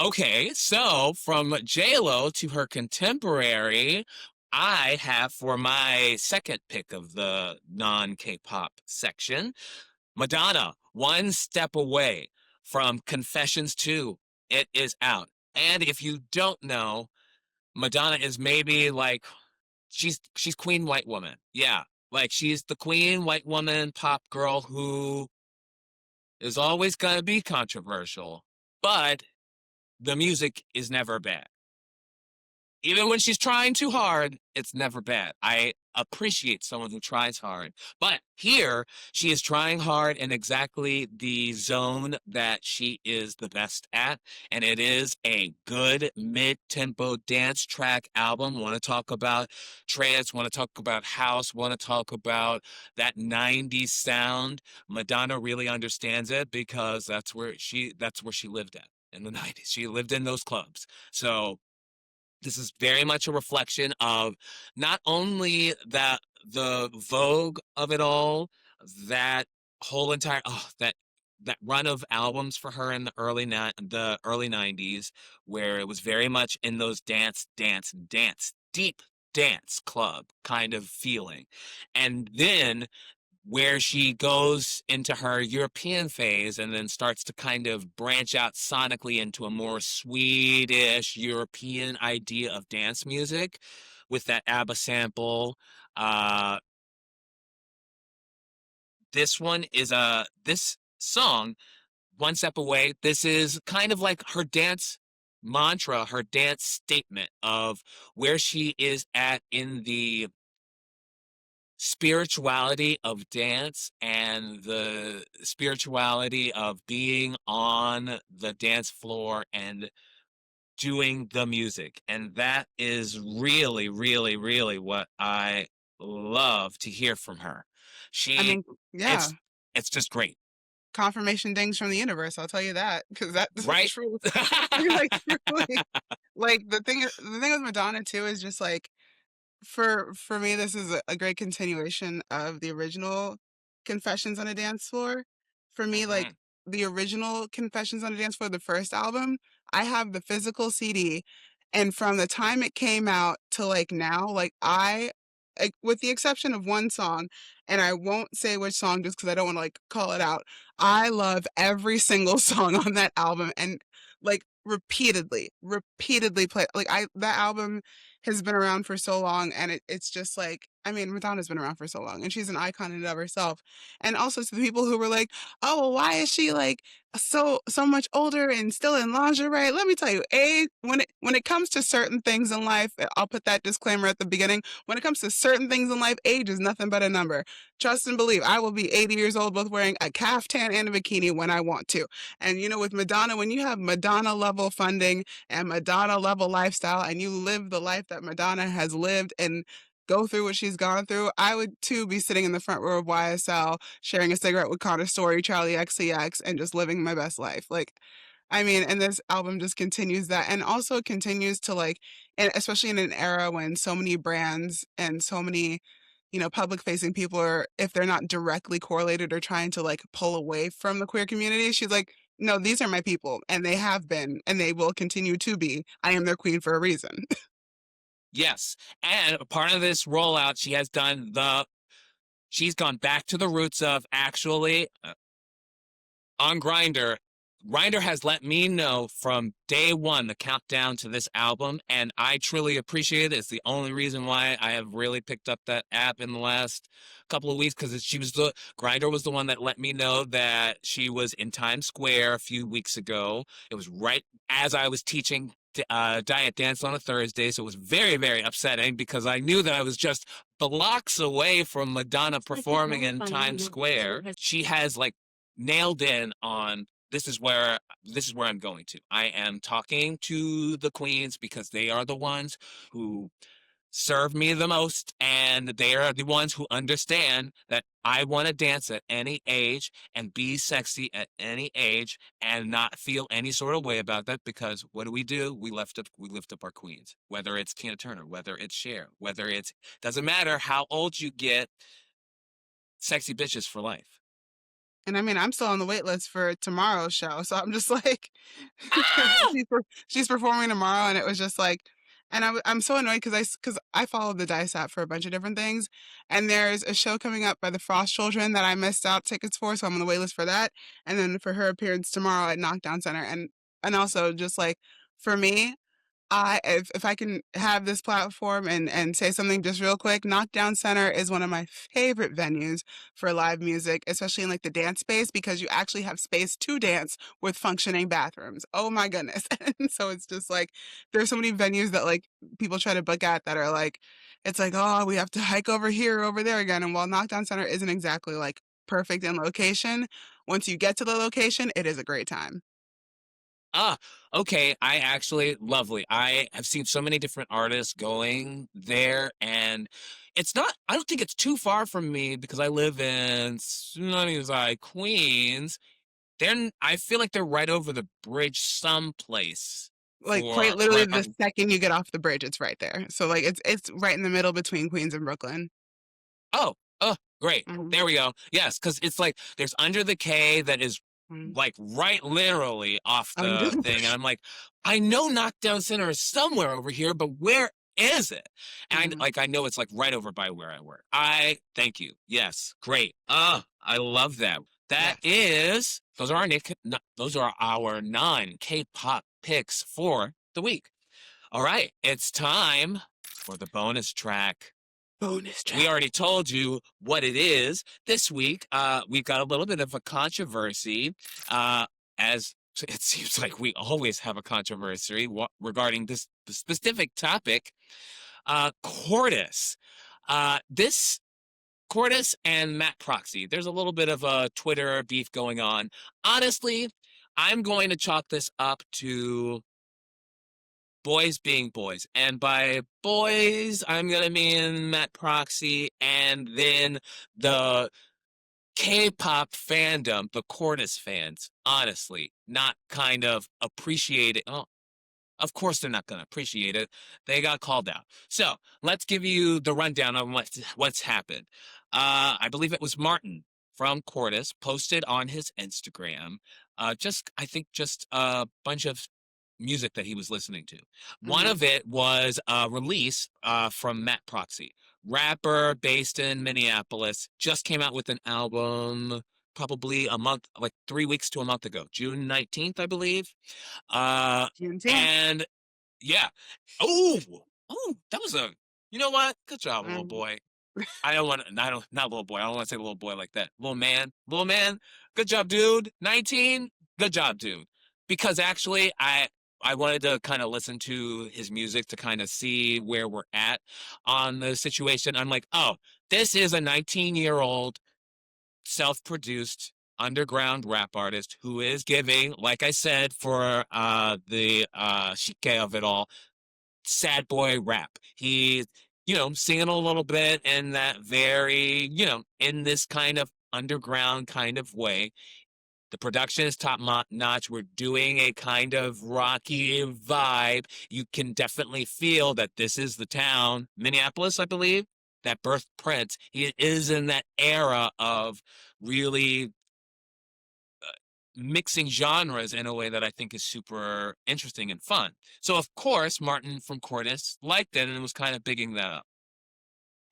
Okay, so from JLo to her contemporary, I have for my second pick of the non-K-pop section, Madonna, One Step Away from Confessions 2. It is out. And if you don't know, Madonna is maybe like she's queen white woman. Yeah. Like she's the queen white woman pop girl who is always gonna be controversial, but the music is never bad. Even when she's trying too hard, it's never bad. I appreciate someone who tries hard. But here, she is trying hard in exactly the zone that she is the best at. And it is a good mid-tempo dance track album. Want to talk about trance, want to talk about house, want to talk about that 90s sound. Madonna really understands it because that's where she lived at in the 90s. She lived in those clubs. So this is very much a reflection of not only the vogue of it all, that whole entire that run of albums for her in the early 90s, where it was very much in those dance, deep dance club kind of feeling. And then where she goes into her European phase and then starts to kind of branch out sonically into a more Swedish European idea of dance music with that ABBA sample. Uh, this song, One Step Away, this is kind of like her dance mantra, her dance statement of where she is at in the spirituality of dance and the spirituality of being on the dance floor and doing the music. And that is really, really, really what I love to hear from her. I She mean, yeah, it's it's just great, confirmation dings from the universe, I'll tell you that, because that right? truly, like, truly, like, the thing with Madonna too is just, like, for me, this is a great continuation of the original Confessions on a Dance Floor. For me, like, Mhm. the original Confessions on a Dance Floor, the first album, I have the physical CD, and from the time it came out to, like, now, like, with the exception of one song, and I won't say which song just because I don't wanna, like, call it out, I love every single song on that album and, like, repeatedly play like, I that album has been around for so long and it's just like I mean, Madonna's been around for so long and she's an icon in and of herself. And also to the people who were like, "Oh, well, why is she like so much older and still in lingerie?" Let me tell you, when it comes to certain things in life, I'll put that disclaimer at the beginning. When it comes to certain things in life, age is nothing but a number. Trust and believe, I will be 80 years old both wearing a caftan and a bikini when I want to. And with Madonna, when you have Madonna level funding and Madonna level lifestyle and you live the life that Madonna has lived and go through what she's gone through, I would too be sitting in the front row of YSL, sharing a cigarette with Connor Story, Charlie XCX, and just living my best life. Like, I mean, and this album just continues that and also continues to like, and especially in an era when so many brands and so many, public facing people are, if they're not directly correlated or trying to like pull away from the queer community, she's like, no, these are my people and they have been and they will continue to be. I am their queen for a reason. Yes. And part of this rollout, she's gone back to the roots of actually on Grinder has let me know from day one the countdown to this album, and I truly appreciate it. It's the only reason why I have really picked up that app in the last couple of weeks because Grinder was the one that let me know that she was in Times Square a few weeks ago. It was right as I was teaching diet dance on a Thursday, so it was very, very upsetting because I knew that I was just blocks away from Madonna performing in Times Square. She has like nailed in on this is where I'm going to. I am talking to the queens because they are the ones who serve me the most and they are the ones who understand that I want to dance at any age and be sexy at any age and not feel any sort of way about that because what do? We lift up our queens. Whether it's Tina Turner, whether it's Cher, whether it's doesn't matter how old you get, sexy bitches for life. And I mean, I'm still on the wait list for tomorrow's show, so I'm just like, Ah! she's performing tomorrow, and it was just like, and I'm so annoyed because I follow the Dice app for a bunch of different things, and there's a show coming up by the Frost Children that I missed out tickets for, so I'm on the wait list for that, and then for her appearance tomorrow at Knockdown Center, and also just like for me. if I can have this platform and say something just real quick, Knockdown Center is one of my favorite venues for live music, especially in like the dance space, because you actually have space to dance with functioning bathrooms. Oh my goodness. And so it's just like there's so many venues that like people try to book at that are like it's like, oh, we have to hike over here, over there again. And while Knockdown Center isn't exactly like perfect in location, once you get to the location, it is a great time. Ah, okay. I actually lovely. I have seen so many different artists going there, and it's not, I don't think it's too far from me because I live in Sunnyside, Queens. I feel like they're right over the bridge someplace Like, quite for literally where the I'm. second you get off the bridge, it's right there. So, like, it's right in the middle between Queens and Brooklyn. Oh, oh, great. Mhm, There we go. Yes, because it's like there's Under the K that is mhm. like right literally off Under the the thing. And I'm bridge. like, I know Knockdown Center is somewhere over here, but where is it? And Mhm, I know it's like right over by where I work. I thank you. Yes, great. I love that. yes. Those are our non-K-pop picks for the week. All right, it's time for the bonus track. Bonus We track. already told you what it is. This week, we've got a little bit of a controversy, as it seems like we always have a controversy regarding this specific topic. Cordis. This Cordis and Matt Proxy. There's a little bit of a Twitter beef going on. Honestly, I'm going to chalk this up to boys being boys. And by boys, I'm going to mean Matt Proxy and then the K-pop fandom, the Cordis fans, honestly, not kind of appreciate it. Oh, of course they're not going to appreciate it. They got called out. So let's give you the rundown on what's happened. I believe it was Martin from Cordis posted on his Instagram, I think just a bunch of music that he was listening to. One Mhm. of it was a release from Matt Proxy, rapper based in Minneapolis, just came out with an album probably a month, like 3 weeks to a month ago, June 19th, I believe. Uh, Juneteenth. and yeah. Oh, that was you know what? Good job, little Mhm. boy. I don't, not little boy. I don't want to say little boy like that. Little man. Good job, dude. 19. Good job, dude. Because actually, I wanted to kind of listen to his music to kind of see where we're at on the situation. I'm like, oh, this is a 19-year-old self-produced underground rap artist who is giving, like I said, for the chic of it all, sad boy rap. He's, singing a little bit in that very, in this kind of underground kind of way. The production is top notch. We're doing a kind of rocky vibe. You can definitely feel that this is the town, Minneapolis, I believe, that birthed Prince. He is in that era of really mixing genres in a way that I think is super interesting and fun. So, of course, Martin from Cordis liked it and was kind of bigging that up.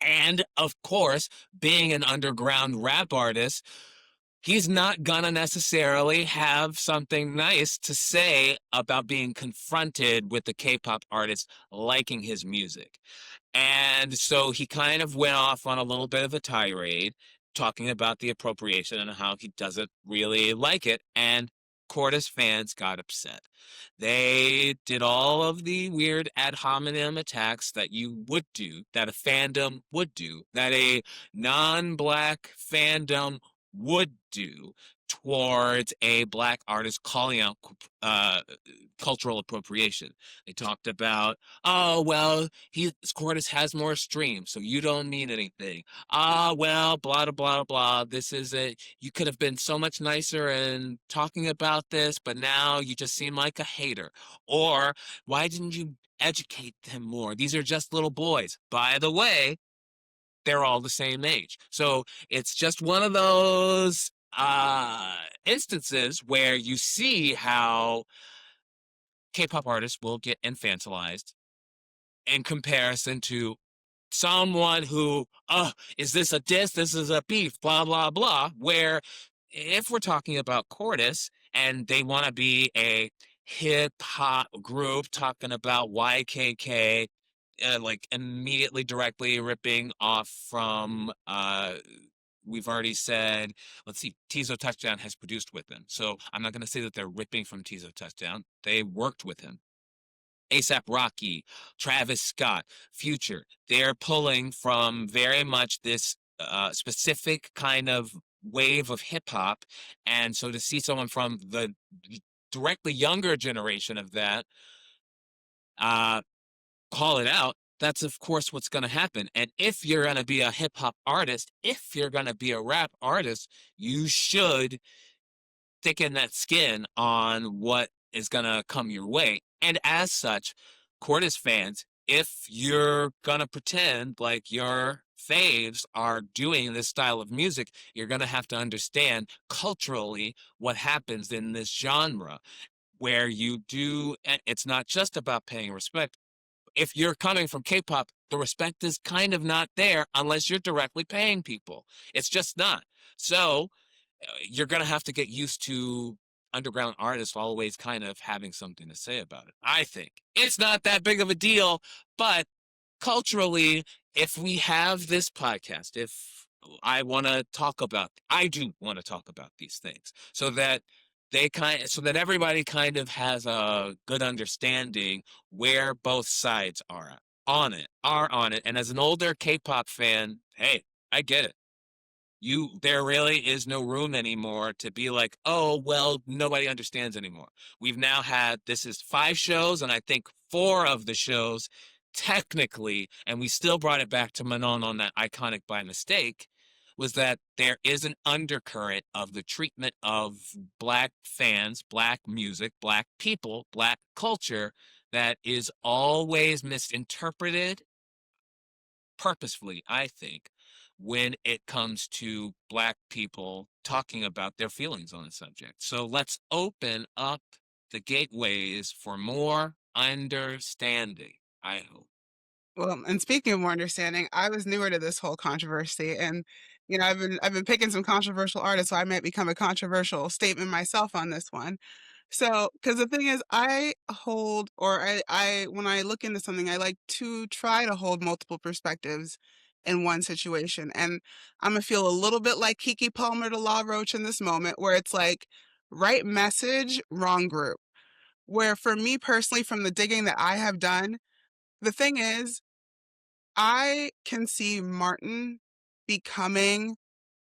And of course, being an underground rap artist, he's not gonna necessarily have something nice to say about being confronted with the K-pop artist liking his music. And so he kind of went off on a little bit of a tirade, talking about the appropriation and how he doesn't really like it. And Cordis fans got upset. They did all of the weird ad hominem attacks that you would do, that a fandom would do, that a non-black fandom would do towards a black artist calling out uh, cultural appropriation. They talked about, oh, well, Cordis has more streams, so you don't mean anything. Ah, well, blah, blah, blah, blah. This is it. You could have been so much nicer in talking about this, but now you just seem like a hater. Or why didn't you educate them more? These are just little boys. By the way, they're all the same age. So it's just one of those instances where you see how K-pop artists will get infantilized in comparison to someone who, is this a diss? This is a beef, blah, blah, blah. Where if we're talking about Cordis and they want to be a hip hop group talking about YKK, like immediately directly ripping off from we've already said, let's see, Tizo Touchdown has produced with them. So I'm not going to say that they're ripping from Tizo Touchdown. They worked with him. ASAP Rocky, Travis Scott, Future, they're pulling from very much this specific kind of wave of hip hop. And so to see someone from the directly younger generation of that uh, call it out, that's of course what's going to happen. And if you're going to be a hip hop artist, if you're going to be a rap artist, you should thicken that skin on what is going to come your way. And as such, Cordis fans, if you're going to pretend like your faves are doing this style of music, you're going to have to understand culturally what happens in this genre where you do, and it's not just about paying respect. If you're coming from K-pop, the respect is kind of not there unless you're directly paying people. It's just not. So you're going to have to get used to underground artists always kind of having something to say about it. I think it's not that big of a deal, but culturally, if we have this podcast, if I do want to talk about these things so that so that everybody kind of has a good understanding where both sides are on it. And as an older K-pop fan, hey, I get it. There really is no room anymore to be like, oh, well, nobody understands anymore. We've now had, this is 5 shows, and I think 4 of the shows technically, and we still brought it back to Manon on that iconic by mistake, was that there is an undercurrent of the treatment of Black fans, Black music, Black people, Black culture that is always misinterpreted purposefully, I think, when it comes to Black people talking about their feelings on the subject. So let's open up the gateways for more understanding, I hope. Well, and speaking of more understanding, I was newer to this whole controversy, and I've been picking some controversial artists, so I might become a controversial statement myself on this one. So, because the thing is, I hold, or when I look into something, I like to try to hold multiple perspectives in one situation. And I'm gonna feel a little bit like Kiki Palmer to La Roach in this moment, where it's like, right message, wrong group. Where for me personally, from the digging that I have done, the thing is, I can see Martin becoming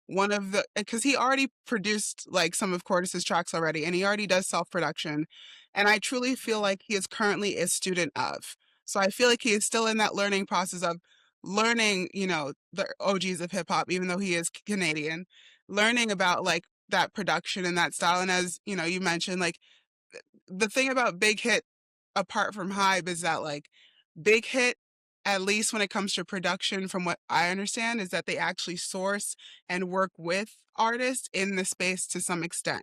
one of the, because he already produced like some of Cordis's tracks already, and he already does self-production. And I truly feel like he is currently a student of. So I feel like he is still in that learning process of learning, the OGs of hip hop, even though he is Canadian, learning about like that production and that style. And as you mentioned, like the thing about Big Hit apart from Hype is that like Big Hit, at least when it comes to production, from what I understand, is that they actually source and work with artists in the space to some extent.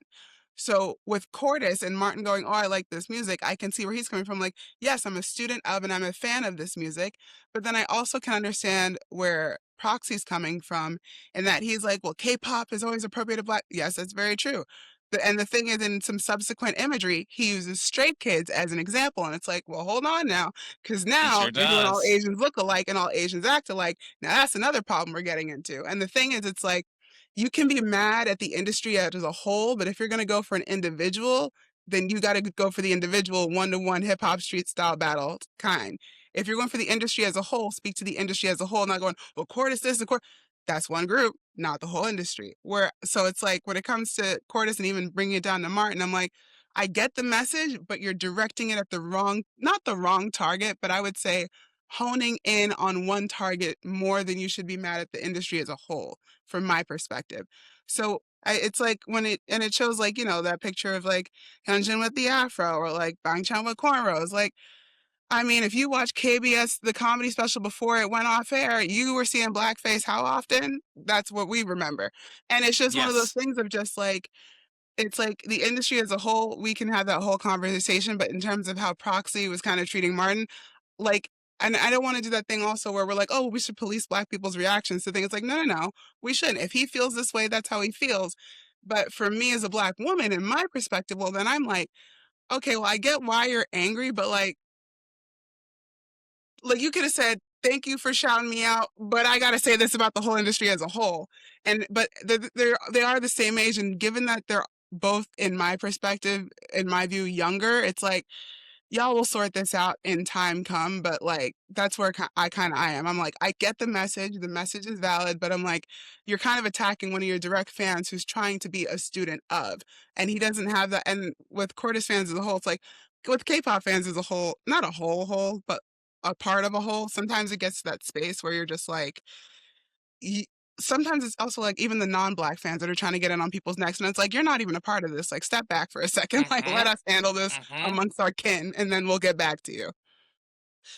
So with Cordis and Martin going, oh, I like this music, I can see where he's coming from. Like, yes, I'm a student of and I'm a fan of this music, but then I also can understand where Proxy's coming from, and that he's like, well, K-pop is always appropriated Black. Yes, that's very true. And the thing is, in some subsequent imagery, he uses straight kids as an example. And it's like, well, hold on now, because He now sure you're doing all does. Asians look alike and all Asians act alike. Now, that's another problem we're getting into. And the thing is, it's like, you can be mad at the industry as a whole, but if you're going to go for an individual, then you got to go for the individual one-to-one hip hop street style battle kind. If you're going for the industry as a whole, speak to the industry as a whole, not going, well, Cordis this and Cordis. That's one group, not the whole industry. So it's like when it comes to Cordis and even bringing it down to Martin, I'm like, I get the message, but you're directing it at the wrong, not the wrong target, but I would say honing in on one target more than you should be mad at the industry as a whole, from my perspective. So it's like and it shows like, that picture of like Yeonjun with the afro or like Bang Chan with cornrows. Like, I mean, if you watch KBS, the comedy special before it went off air, you were seeing blackface how often? That's what we remember. And it's just one of those Yes. things of just like, it's like the industry as a whole, we can have that whole conversation, but in terms of how Proxy was kind of treating Martin, like, and I don't want to do that thing also where we're like, oh, we should police Black people's reactions to things. It's like, no, no, no, we shouldn't. If he feels this way, that's how he feels. But for me as a Black woman, in my perspective, well, then I'm like, okay, well, I get why you're angry, but like you could have said, "Thank you for shouting me out, but I gotta say this about the whole industry as a whole." And but they are the same age, and given that they're both, in my perspective, in my view, younger, it's like y'all will sort this out in time come, but like that's where I am. I'm like, I get the message is valid, but I'm like, you're kind of attacking one of your direct fans who's trying to be a student of, and he doesn't have that. And with Cordis fans as a whole, it's like with K-pop fans as a whole, not a whole, but a part of a whole. Sometimes it gets to that space where you're just like, y- sometimes it's also like even the non-black fans that are trying to get in on people's necks, and it's like you're not even a part of this. Like, step back for a second. Like, let Mm-hmm. us handle this Mm-hmm. amongst our kin, and then we'll get back to you.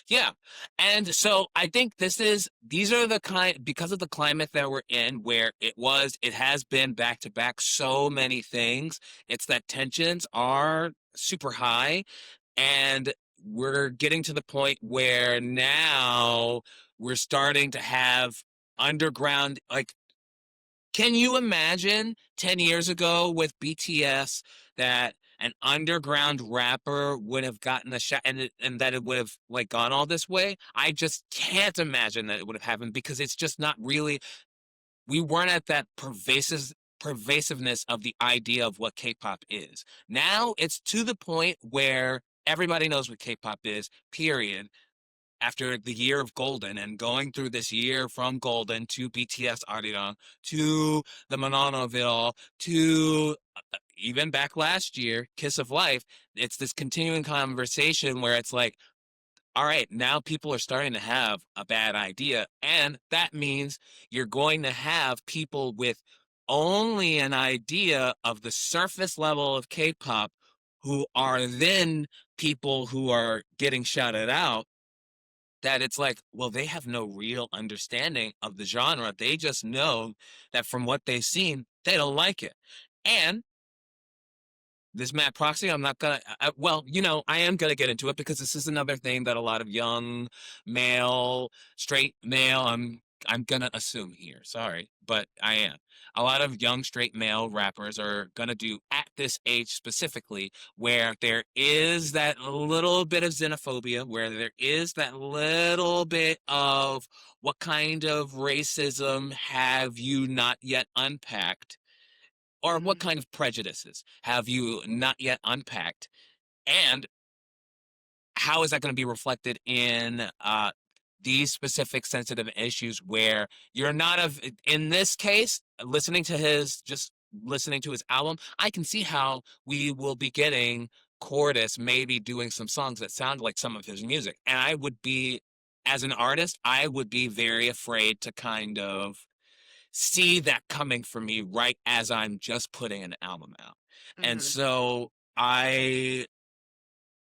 Yeah. And so I think these are the kind, because of the climate that we're in, where it has been back to back so many things, it's that tensions are super high. And we're getting to the point where now we're starting to have underground, like, can you imagine 10 years ago with BTS that an underground rapper would have gotten a shot and that it would have like gone all this way? I just can't imagine that it would have happened because it's just not really, we weren't at that pervasiveness of the idea of what K-pop is. Now it's to the point where everybody knows what K-pop is, period, after the year of Golden and going through this year from Golden to BTS Arirang to the Manana of it all to even back last year, Kiss of Life, it's this continuing conversation where it's like, all right, now people are starting to have a bad idea. And that means you're going to have people with only an idea of the surface level of K-pop who are then people who are getting shouted out, that it's like, well, they have no real understanding of the genre. They just know that from what they've seen, they don't like it. And this Matt Proxy, I'm not gonna. Well, I am gonna get into it because this is another thing that a lot of young male, straight male. I'm gonna assume here. Sorry, but I am. A lot of young straight male rappers are gonna do at this age specifically, where there is that little bit of xenophobia, where there is that little bit of what kind of racism have you not yet unpacked, or what Mhm. kind of prejudices have you not yet unpacked? And how is that going to be reflected in these specific sensitive issues where you're not in this case, listening to his album, I can see how we will be getting Cordis maybe doing some songs that sound like some of his music. And as an artist, I would be very afraid to kind of see that coming for me right as I'm just putting an album out. And Mhm. so I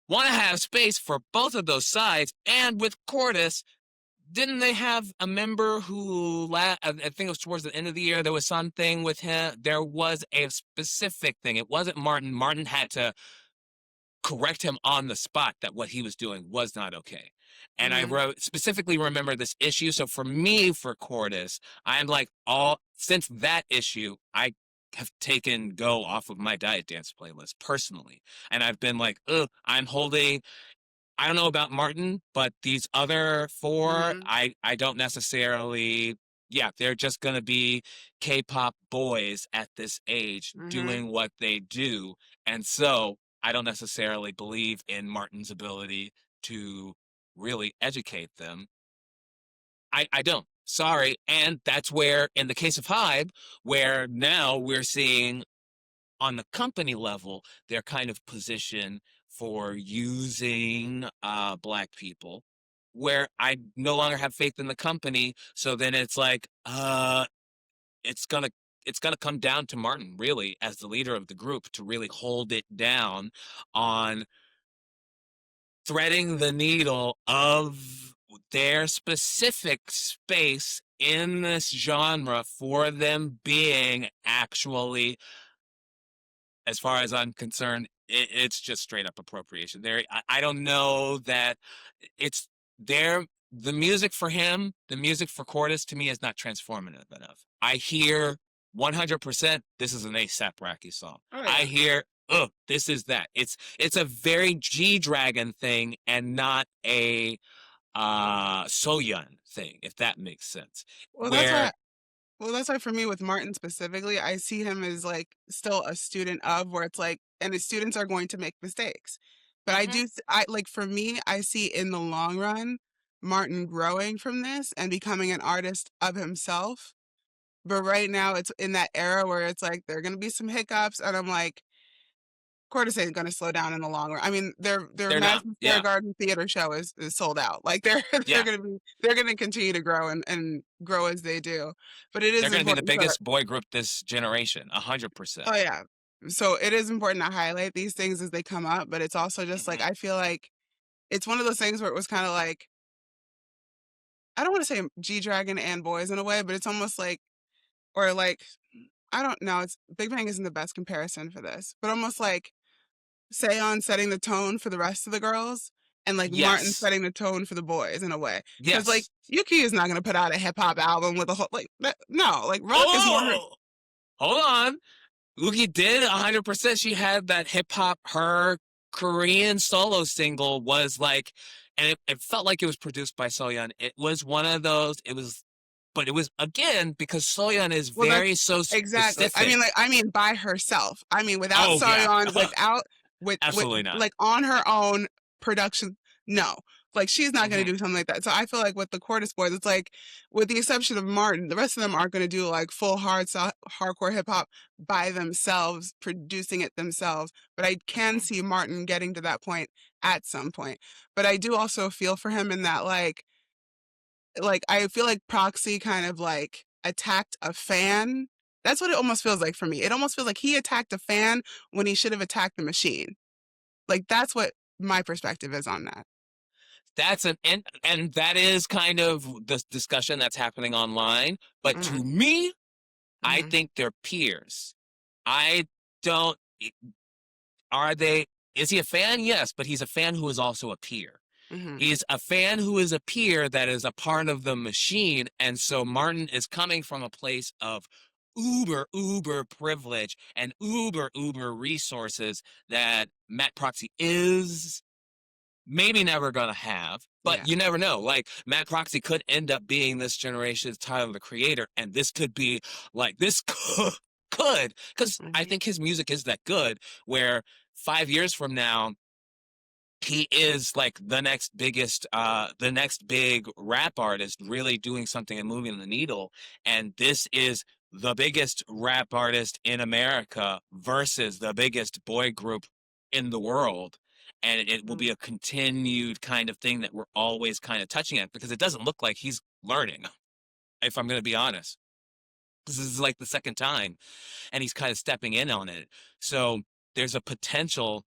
want to have space for both of those sides. And with Cordis, didn't they have a member who, I think it was towards the end of the year, there was something with him. There was a specific thing. It wasn't Martin. Martin had to correct him on the spot that what he was doing was not okay. And I Mhm. specifically remember this issue. So for me, for Cordis, I'm like, since that issue, I have taken Go off of my Diet Dance playlist personally. And I've been like, ugh, I don't know about Martin, but these other four, Mhm. I don't necessarily, yeah, they're just going to be K-pop boys at this age Mhm. doing what they do. And so I don't necessarily believe in Martin's ability to really educate them. I don't. Sorry. And that's where, in the case of Hybe, where now we're seeing on the company level, their kind of position for using black people, where I no longer have faith in the company. So then it's like, it's gonna it's gonna come down to Martin, really, as the leader of the group, to really hold it down on threading the needle of their specific space in this genre for them being actually, as far as I'm concerned, it's just straight up appropriation. I don't know that it's there. The music for him, the music for Cordis, to me is not transformative enough. I hear 100% this is an ASAP Rocky song. Oh I yeah. hear oh, this is that. It's a very G-Dragon thing and not a Soyeon thing, if that makes sense. Well, that's Where why Well, that's why for me with Martin specifically, I see him as like still a student of where it's like, and the students are going to make mistakes. But I Mhm. do, I like for me, I see in the long run, Martin growing from this and becoming an artist of himself. But right now it's in that era where it's like, there are going to be some hiccups. And I'm like, Cortis ain't gonna slow down in the long run. I mean, their they're not. Madison Square Yeah. Garden theater show is sold out. Like Yeah. they're gonna continue to grow and grow as they do. But it They're is gonna be the important to biggest boy group this generation, 100%. oh yeah. So it is important to highlight these things as they come up, but it's also just like Mhm. I feel like it's one of those things where it was kind of like I don't want to say G Dragon and Boys in a way, but it's almost like or like I don't know, it's Big Bang isn't the best comparison for this, but almost like Seon setting the tone for the rest of the girls and like Martin Yes. setting the tone for the boys in a way. Because like Yes. Yuki is not gonna put out a hip hop album with a whole like no, like rock is more her Oh! Hold on. Luki did 100%. She had that hip hop, her Korean solo single was like, and it felt like it was produced by Soyeon. It was one of those, but it was again because Soyeon is well that's very so exactly. I mean specific. like I mean by herself. I mean without Oh, yeah. Seon, without with Absolutely not. like on her own production. No. Like she's not gonna Hmm. do something like that. So I feel like with the Cordis boys, it's like with the exception of Martin, the rest of them aren't gonna do like full hardcore hip hop by themselves, producing it themselves. But I can Hmm. see Martin getting to that point at some point. But I do also feel for him in that like I feel like Proxy kind of like attacked a fan. That's what it almost feels like for me. It almost feels like he attacked a fan when he should have attacked the machine. Like that's what my perspective is on that. That's and that is kind of the discussion that's happening online. But Mhm, to me, I mhm, think they're peers. I don't. Are they? Is he a fan? Yes, but he's a fan who is also a peer. mhm, He's a fan who is a peer that is a part of the machine. And so Martin is coming from a place of uber privilege and uber resources that Matt Proxy is maybe never gonna have, but yeah, you never know. Like Matt Proxy could end up being this generation's Tyler the Creator, and this could be like this could because I mhm, think his music is that good. Where 5 years from now, he is like the next big rap artist, really doing something and moving the needle. And this is the biggest rap artist in America versus the biggest boy group in the world. And it will mhm, be a continued kind of thing that we're always kind of touching at because it doesn't look like he's learning, if I'm going to be honest. This is like the second time, and he's kind of stepping in on it. So there's a potential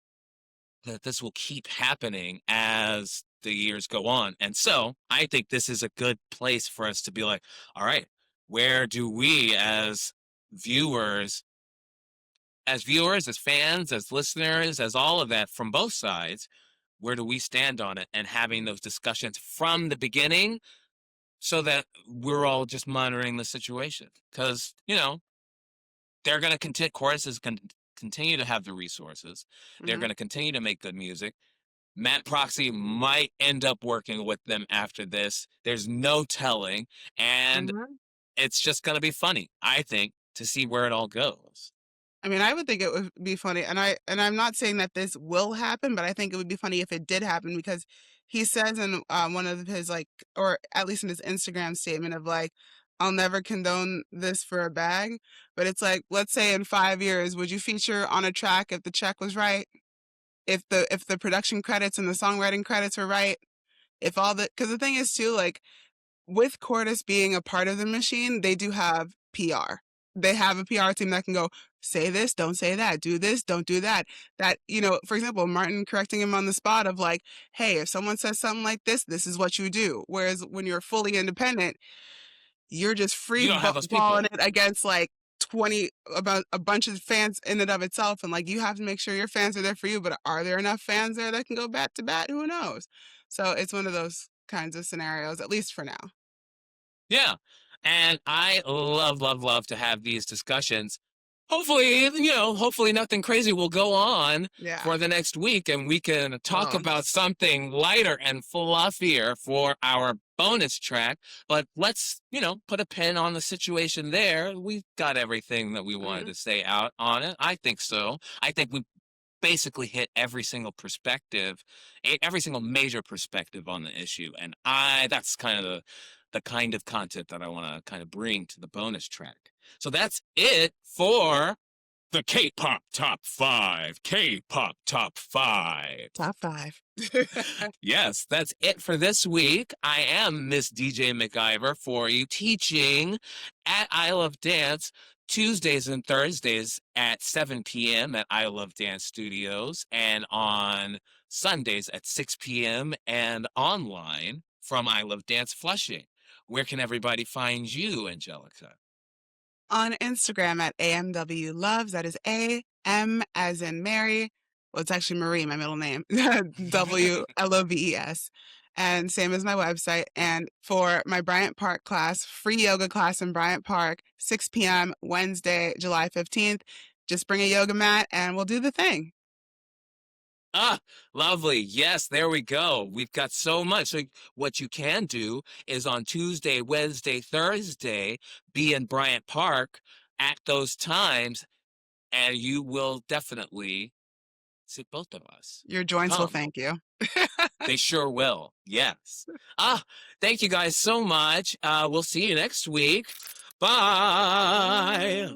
that this will keep happening as the years go on. And so I think this is a good place for us to be like, all right, where do we viewers, as fans, as listeners, as all of that from both sides, where do we stand on it and having mhm. those discussions from the beginning so that we're all just monitoring the situation? Because, they're going to continue, chorus is going to continue to have the resources. They're Mhm, going to continue to make good music. Matt Proxy might end up working with them after this. There's no telling. And mhm. it's just going to be funny, I think, to see where it all goes. I mean, I would think it would be funny, and I'm not saying that this will happen, but I think it would be funny if it did happen because he says in one of his like, or at least in his Instagram statement of like, I'll never condone this for a bag, but it's like, let's say in 5 years, would you feature on a track if the check was right, if the production credits and the songwriting credits were right, if all the because the thing is too like with Cordis being a part of the machine, they do have PR. They have a PR team that can go, say this, don't say that, do this, don't do that. That, for example, Martin correcting him on the spot of like, hey, if someone says something like this is what you do. Whereas when you're fully independent, you're just You don't have those balling people. it against like 20 about a bunch of fans in and of itself. And like, you have to make sure your fans are there for you, but are there enough fans there that can go bat to bat? Who knows? So it's one of those kinds of scenarios, at least for now. Yeah. And I love to have these discussions. hopefully, hopefully nothing crazy will go on Yeah. for the next week and we can talk Won't. about something lighter and fluffier for our bonus track. But let's, put a pin on the situation there. We've got everything that we wanted to say out on it. I think so. I think we basically hit every single perspective, every single major perspective on the issue. And that's kind of the kind of content that I want to kind of bring to the bonus track. So that's it for the K-pop top 5. K-pop top 5. Top 5. Yes, that's it for this week. I am Miss DJ McIver for you, teaching at I Love Dance Tuesdays and Thursdays at 7 p.m. at I Love Dance Studios, and on Sundays at 6 p.m. and online from I Love Dance Flushing. Where can everybody find you, Angelica? On Instagram at AMWLoves. That is A-M as in Mary. Well, it's actually Marie, my middle name. WLOVES. And same as my website. And for my Bryant Park class, free yoga class in Bryant Park, 6 p.m. Wednesday, July 15th. Just bring a yoga mat and we'll do the thing. Ah, lovely. Yes, there we go. We've got so much. So what you can do is on Tuesday, Wednesday, Thursday, be in Bryant Park at those times, and you will definitely see both of us. Your joints will thank you. They sure will. Yes. Thank you guys so much. We'll see you next week. Bye.